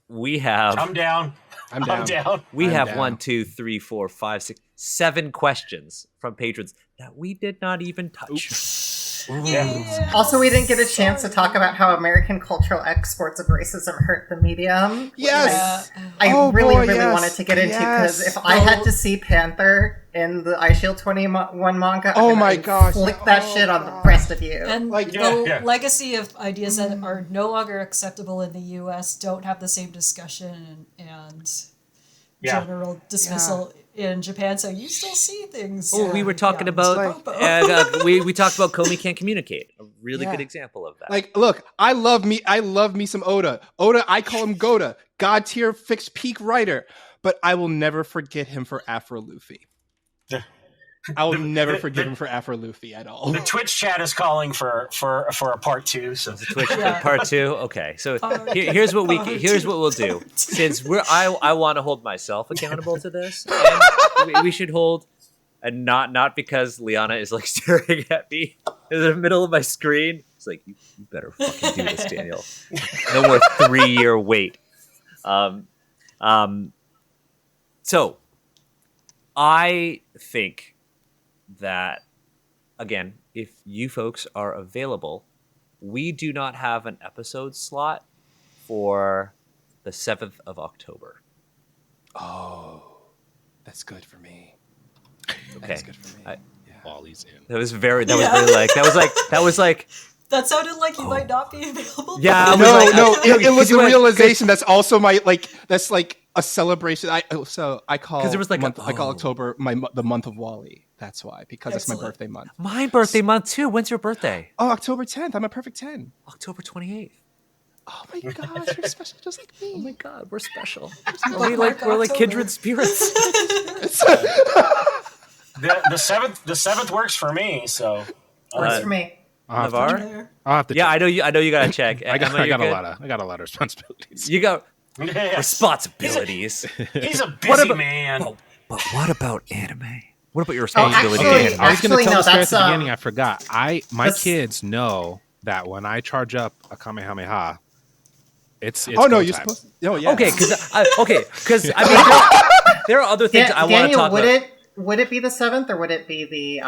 we have I'm down. I'm down. I'm down. we I'm have down. 1, 2, 3, 4, 5, 6, 7 questions from patrons that we did not even touch. Yeah. Also, we didn't get a chance to talk about how American cultural exports of racism hurt the medium. Yes. I Oh, really, boy, really yes. wanted to get into, because Yes. if I had to see Panther in the Ice Shield 21 manga, Oh I'm my gonna gosh. flick that Oh shit on the gosh. rest of you. And Like, the yeah. legacy of ideas that are no longer acceptable in the U.S. don't have the same discussion and Yeah. general dismissal in Japan. So you still see things. Oh, we were talking Mr. about Popo. we talked about Komi can't communicate. A really Yeah. good example of that. Like, look, I love me some Oda. Oda, I call him Goda, god tier fixed peak writer, but I will never forget him for Afro Luffy. The- I will the- never the- forgive the- him for Afro Luffy at all. The Twitch chat is calling for a part 2. So Twitch Yeah. part 2. Okay, so Part here's what two. we'll do. Since I want to hold myself accountable to this, and we should hold, and not because Liana is like staring at me in the middle of my screen. It's like you better fucking do this, Daniel. No more 3-year wait. So I think that, again, if you folks are available, we do not have an episode slot for the 7th of October. Oh, that's good for me. Okay. That's good for me. Wally's in. That was very that was like That sounded like you might not be available. Yeah, I was No, like- no, it was you a went- realization that's also my that's like a celebration. I call 'Cause there was like I call October the month of Wally. That's why, because it's my Excellent. birthday month. my birthday month too. When's your birthday? Oh, October 10th. I'm a perfect 10. October 28th. Oh my gosh, you're special just like Oh me. my god, we're special. Bookmark we're like October. kindred spirits. the seventh works for me. So Works for me. Navarre? There. I'll have to Yeah, check. I know you gotta check. I got Emma, you're a good? lot of responsibilities. You got yes. responsibilities. He's a busy about- man. But what about anime? What about your Oh, responsibility? actually- to anime? I was going to Actually, tell no, this story at that's, the beginning. I forgot. My that's- kids know that when I charge up a Kamehameha, it's Oh no, go you're time. supposed to. Oh yeah. Okay, because I mean, there are other things I want to Daniel, talk would about. would it be the 7th or would it be the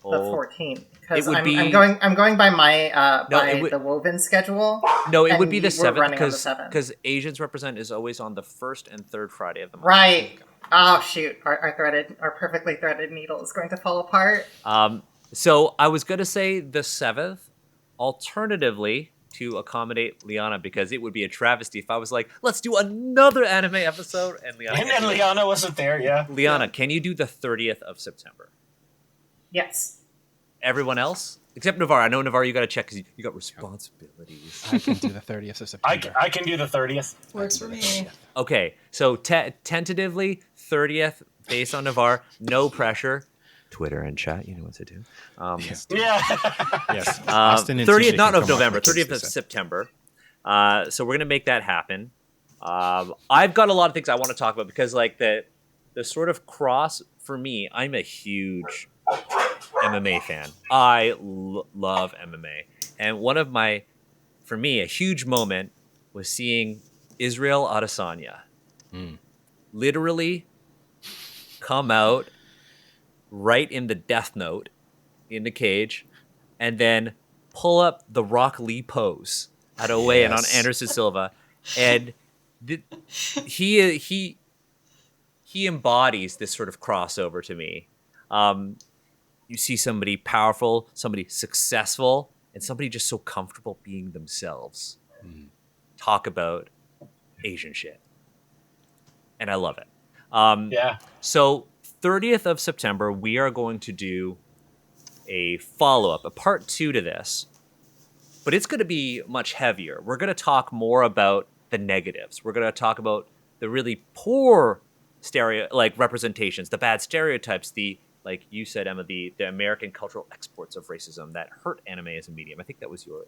Oh. 14th? Because It would be- I'm going by my No, by it would- the woven schedule. No, it would and be the we're 7th running on the 7th. because Asians Represent is always on the 1st and 3rd Friday of the month. Right. Oh shoot! Our perfectly threaded needle is going to fall apart. So I was going to say the 7th, alternatively to accommodate Liana, because it would be a travesty if I was like, let's do another anime episode, and Liana. And can't then do it. Liana wasn't there. Yeah. Liana, can you do the 30th of September? Yes. Everyone else? Except Navarre. I know, Navarre, you got to check because you got responsibilities. I can do the 30th of September. I can do the 30th. Works for me. Okay, so tentatively 30th, based on Navarre. No pressure. Twitter and chat, you know what to do. Yeah. Yes. Austin and 30th, TJ not can of come up November, with things 30th to of say. September. So we're gonna make that happen. I've got a lot of things I want to talk about because, like, the sort of cross for me. I'm a huge MMA fan. I love MMA, and one of my, for me, a huge moment was seeing Israel Adesanya literally come out right in the death note in the cage, and then pull up the Rock Lee pose at a weigh-in on Anderson Silva, and he embodies this sort of crossover to me. You see somebody powerful, somebody successful, and somebody just so comfortable being themselves. Talk about Asian shit, and I love it. Yeah. So 30th of September, we are going to do a follow-up, a part 2 to this, but it's going to be much heavier. We're going to talk more about the negatives. We're going to talk about the really poor representations, the bad stereotypes, the, like you said, Emma, the American cultural exports of racism that hurt anime as a medium. I think that was your...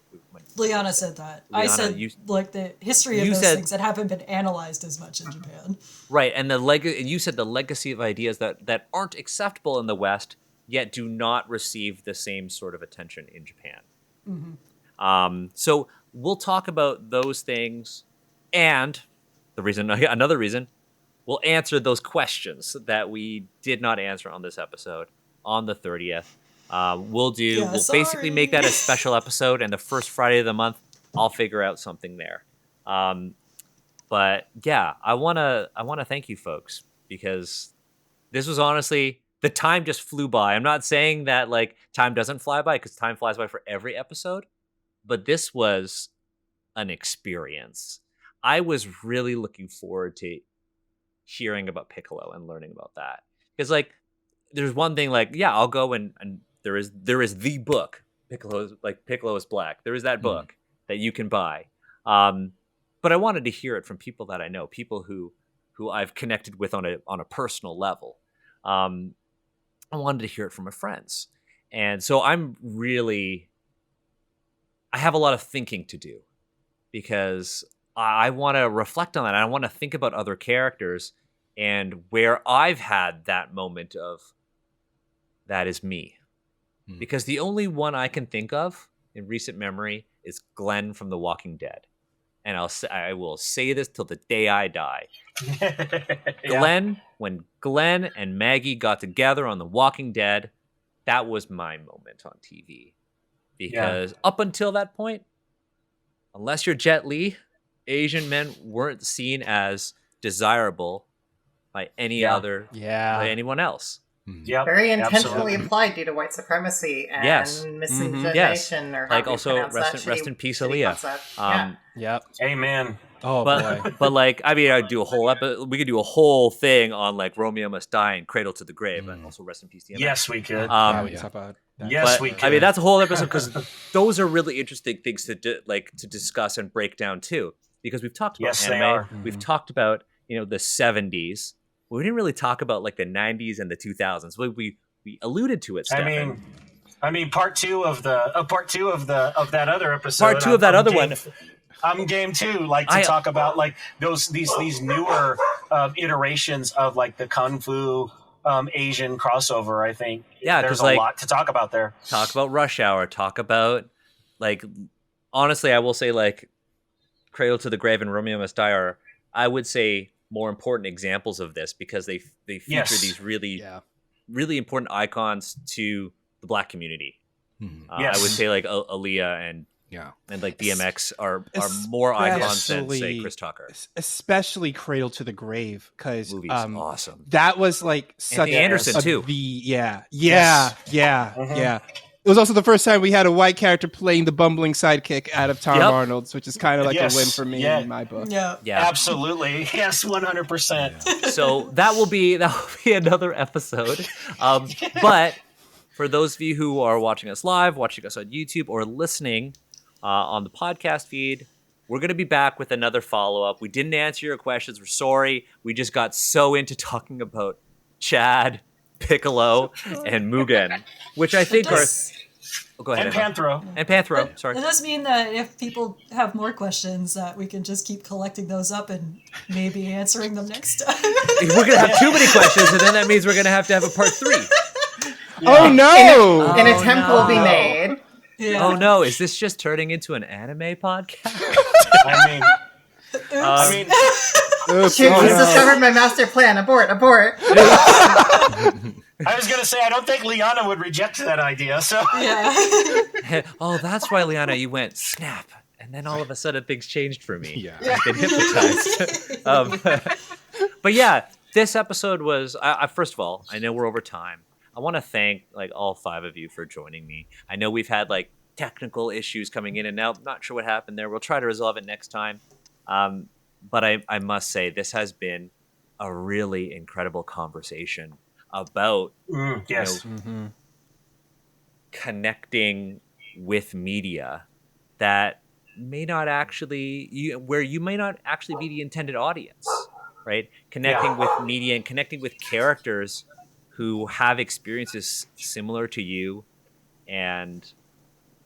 Liana said that. I Liana, said, like, the history of you those said- things that haven't been analyzed as much in Japan. Right, and you said the legacy of ideas that aren't acceptable in the West, yet do not receive the same sort of attention in Japan. So we'll talk about those things And another reason, we'll answer those questions that we did not answer on this episode on the 30th. We'll basically make that a special episode, and the first Friday of the month, I'll figure out something there. But yeah, I wanna thank you folks, because this was honestly, the time just flew by. I'm not saying that like time doesn't fly by, because time flies by for every episode, but this was an experience. I was really looking forward to hearing about Piccolo and learning about that, because like there's one thing, like, yeah, I'll go and there is the book, Piccolo is Black. There is that book that you can buy. But I wanted to hear it from people that I know, people who I've connected with on a personal level. I wanted to hear it from my friends. And so I have a lot of thinking to do, because I want to reflect on that. I want to think about other characters and where I've had that moment of, that is me. Because the only one I can think of in recent memory is Glenn from The Walking Dead. And I will say this till the day I die. When Glenn and Maggie got together on The Walking Dead, that was my moment on TV. Because up until that point, unless you're Jet Li, Asian men weren't seen as desirable by anyone else. Very intentionally applied due to white supremacy and miscegenation, or like also rest in peace, Aaliyah. Amen. Oh boy. But like, I mean, we could do a whole thing on like Romeo Must Die and Cradle to the Grave, and also rest in peace, DMX. Yes, we could. We could. I mean, that's a whole episode, because those are really interesting things to discuss and break down too. Because we've talked about anime, we've talked about the 70s. We didn't really talk about like the 90s and the 2000s. We alluded to it, Stefan. I mean, part two of that other episode. Part two of that other one. I'm game too. Like to talk about like these newer iterations of like the kung fu Asian crossover. I think there's a lot to talk about there. Talk about Rush Hour. Talk about, like, honestly, I will say like Cradle to the Grave and Romeo Must Die are, I would say, more important examples of this, because they feature these really important icons to the Black community. I would say like Aaliyah and like DMX are more icons than, say, Chris Tucker. Especially Cradle to the Grave, because awesome. That was like such Anderson too. It was also the first time we had a white character playing the bumbling sidekick out of Tom Arnold's, which is kind of like a win for me in my book. Yeah, absolutely. Yes, 100%. So that will be another episode. But for those of you who are watching us live, watching us on YouTube, or listening on the podcast feed, we're going to be back with another follow-up. We didn't answer your questions. We're sorry. We just got so into talking about Chad, Piccolo, and Mugen, which I think are... Oh, go ahead. And Panthro. And Panthro, sorry. It does mean that if people have more questions, that we can just keep collecting those up and maybe answering them next time. We're going to have too many questions, and then that means we're going to have a part 3. Oh, no! An attempt will be made. Yeah. Oh, no. Is this just turning into an anime podcast? I mean... Shoot, he's discovered my master plan. Abort. I was going to say, I don't think Liana would reject that idea, so... Yeah. Oh, that's why, Liana, you went snap. And then all of a sudden things changed for me. Yeah. I've been hypnotized. But yeah, this episode was... first of all, I know we're over time. I want to thank like all 5 of you for joining me. I know we've had like technical issues coming in and out. Not sure what happened there. We'll try to resolve it next time. But I must say, this has been a really incredible conversation about connecting with media that may not actually, where you may not actually be the intended audience, right? Connecting with media and connecting with characters who have experiences similar to you, and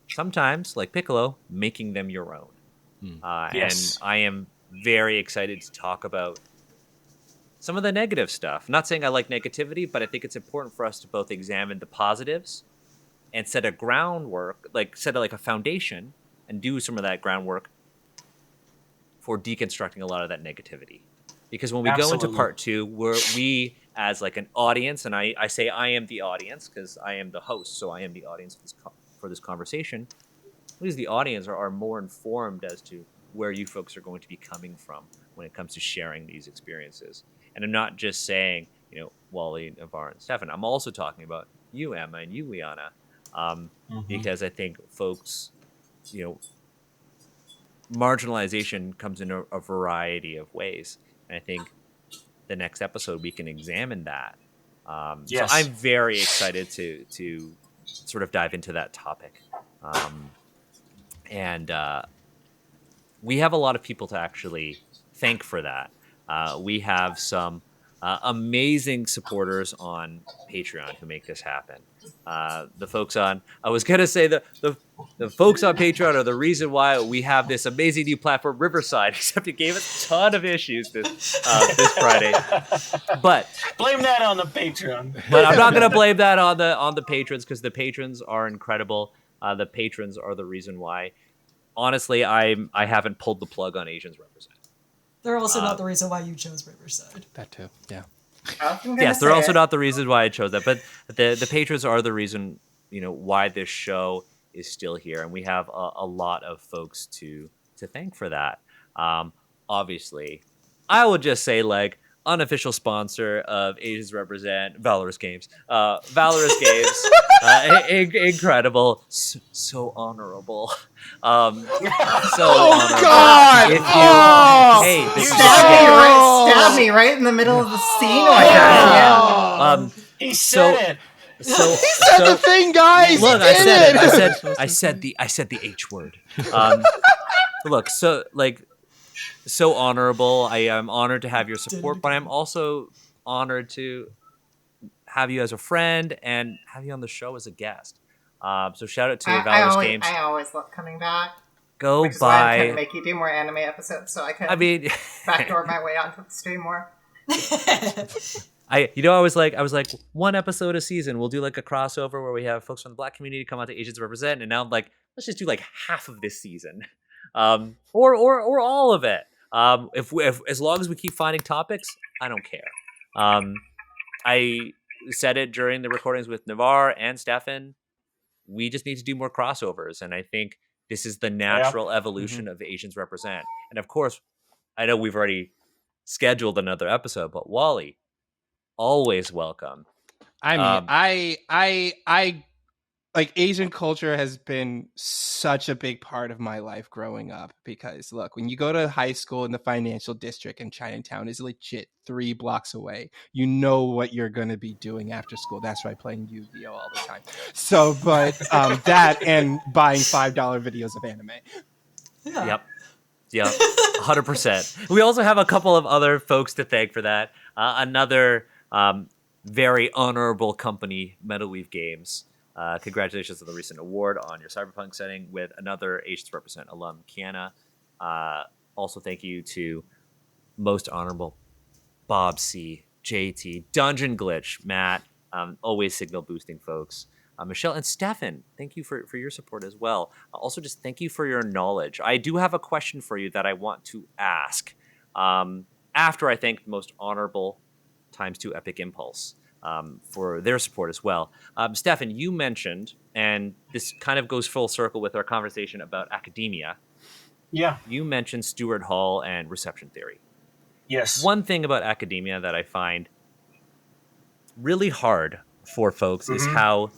sometimes, like Piccolo, making them your own. And I am very excited to talk about some of the negative stuff. Not saying I like negativity, but I think it's important for us to both examine the positives and set a groundwork, set a foundation, and do some of that groundwork for deconstructing a lot of that negativity. Because when we go Absolutely. into part 2, we as like an audience, and I say I am the audience because I am the host, so I am the audience for this conversation. We as the audience are more informed as to where you folks are going to be coming from when it comes to sharing these experiences. And I'm not just saying, Wally, Navarre, and Stefan. I'm also talking about you, Emma, and you, Liana, because I think folks, marginalization comes in a variety of ways. And I think the next episode we can examine that. Yes. So I'm very excited to sort of dive into that topic. And we have a lot of people to actually thank for that. We have some amazing supporters on Patreon who make this happen. The folks on, I was going to say the folks on Patreon are the reason why we have this amazing new platform, Riverside, except it gave us a ton of issues this Friday. But blame that on the Patreon. But I'm not going to blame that on the patrons, because the patrons are incredible. The patrons are the reason why. Honestly, I haven't pulled the plug on Asians Represent. They're also not the reason why you chose Riverside. That too, yeah. Yes, they're also not the reason why I chose that, but the patrons are the reason, why this show is still here, and we have a lot of folks to thank for that. Obviously, I will just say, like, unofficial sponsor of Asians Represent, Valorous Games. Valorous Games, incredible, so honorable. So honorable. God! Stab me right in the middle of the scene. He said it. He said the thing, guys. Look, he did I said the H word. Look, so honorable. I am honored to have your support, but I'm also honored to have you as a friend and have you on the show as a guest. So shout out to Valorous Games. I always love coming back. Go which is why I'm buy. trying to make you do more anime episodes so I can backdoor my way onto the stream more. I was like, one episode a season. We'll do like a crossover where we have folks from the Black community come out to Asians Represent, and now I'm like, let's just do like half of this season, or all of it. If as long as we keep finding topics, I don't care. I said it during the recordings with Navarre and Stefan. We just need to do more crossovers, and I think this is the natural evolution of Asians Represent. And of course, I know we've already scheduled another episode, but Wally, always welcome. I mean, I like, Asian culture has been such a big part of my life growing up, because look, when you go to high school in the financial district in Chinatown is legit 3 blocks away. You know what you're going to be doing after school. That's right, playing Yu-Gi-Oh all the time. So, but that and buying $5 videos of anime. Yeah. Yep, 100%. We also have a couple of other folks to thank for that. Another very honorable company, Metalweave Games. Congratulations on the recent award on your Cyberpunk setting with another Asians Represent alum, Kiana. Also, thank you to most honorable Bob C, JT, Dungeon Glitch, Matt, always signal boosting folks. Michelle and Stefan, thank you for your support as well. Also, just thank you for your knowledge. I do have a question for you that I want to ask after I thank the most honorable ×2 Epic Impulse for their support as well. Stefan, you mentioned, and this kind of goes full circle with our conversation about academia. Yeah. You mentioned Stuart Hall and reception theory. Yes. One thing about academia that I find really hard for folks is how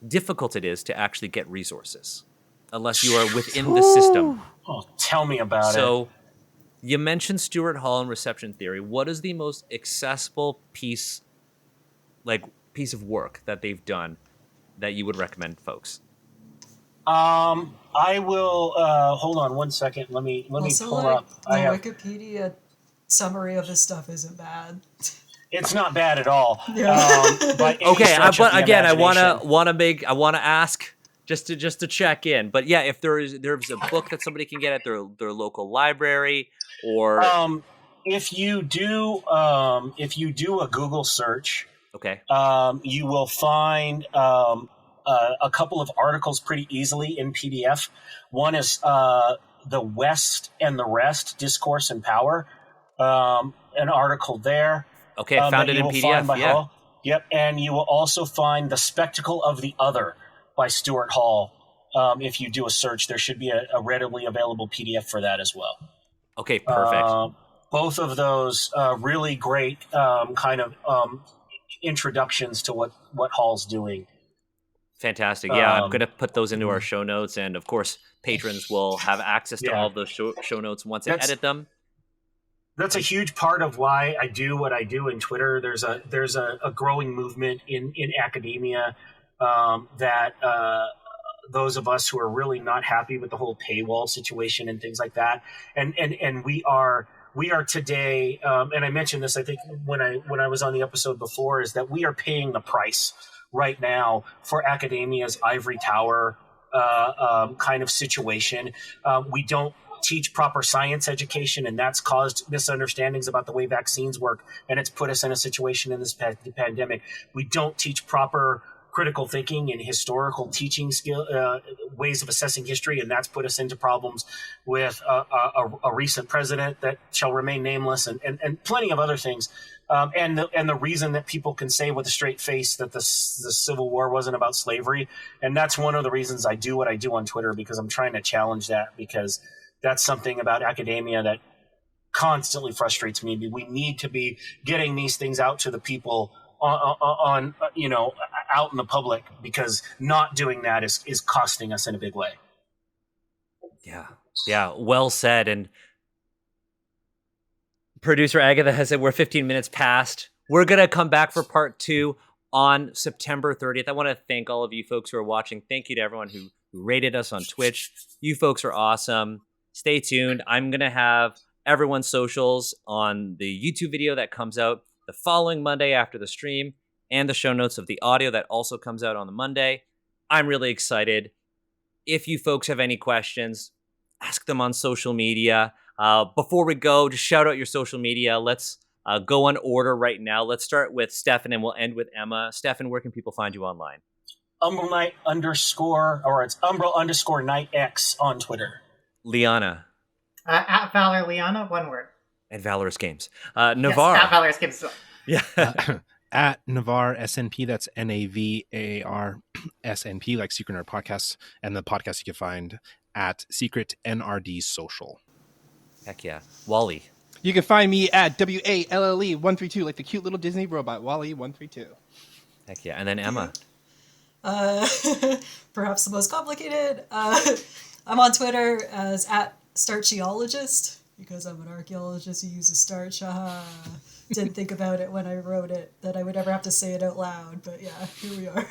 difficult it is to actually get resources unless you are within the system. Oh, tell me about it. So you mentioned Stuart Hall and reception theory. What is the most accessible piece of work that they've done that you would recommend folks? I will hold on one second. Let me pull up. The Wikipedia summary of this stuff isn't bad. It's not bad at all. Yeah. But again, I want to ask just to check in. But yeah, if there's a book that somebody can get at their local library, or if you do a Google search, okay, you will find a couple of articles pretty easily in PDF. One is the West and the Rest, Discourse and Power, an article there. Okay, found it in PDF. Yeah. Hall. Yep, and you will also find The Spectacle of the Other by Stuart Hall. If you do a search, there should be a readily available PDF for that as well. Okay, perfect. Both of those really great kind of introductions to what Hall's doing. Fantastic. Yeah, I'm going to put those into our show notes. And of course, patrons will have access to all of those show notes once I edit them. That's a huge part of why I do what I do in Twitter. There's a growing movement in academia that those of us who are really not happy with the whole paywall situation and things like that, and we are today, and I mentioned this I think when I was on the episode before, is that we are paying the price right now for academia's ivory tower kind of situation. We don't teach proper science education, and that's caused misunderstandings about the way vaccines work, and it's put us in a situation in this pandemic. We don't teach proper critical thinking and historical teaching skill ways of assessing history, and that's put us into problems with a recent president that shall remain nameless, and plenty of other things. And the reason that people can say with a straight face that the Civil War wasn't about slavery, and that's one of the reasons I do what I do on Twitter, because I'm trying to challenge that, because that's something about academia that constantly frustrates me. We need to be getting these things out to the people on out in the public, because not doing that is costing us in a big way. Yeah, well said. And producer Agatha has said we're 15 minutes past. We're going to come back for part 2 on September 30th. I want to thank all of you folks who are watching. Thank you to everyone who rated us on Twitch. You folks are awesome. Stay tuned. I'm going to have everyone's socials on the YouTube video that comes out the following Monday after the stream, and the show notes of the audio that also comes out on the Monday. I'm really excited. If you folks have any questions, ask them on social media. Before we go, just shout out your social media. Let's go on order right now. Let's start with Stefan and we'll end with Emma. Stefan, where can people find you online? Umbral Knight it's Umbral_Knight X on Twitter. Liana. At Valor Liana, one word. At Valorous Games. Navarre. Yes, at Valorous Games as well. Yeah. At Navarre SNP, that's NAVAR SNP, like Secret Nerd Podcast, and the podcast you can find at Secret NRD Social. Heck yeah. Wally. You can find me at WALLE132, like the cute little Disney robot, Wally132. Heck yeah. And then Emma. Perhaps the most complicated. I'm on Twitter as at Starcheologist, because I'm an archaeologist who uses starch. Didn't think about it when I wrote it, that I would ever have to say it out loud, but yeah, here we are.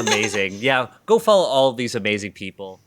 Amazing. Yeah, go follow all of these amazing people.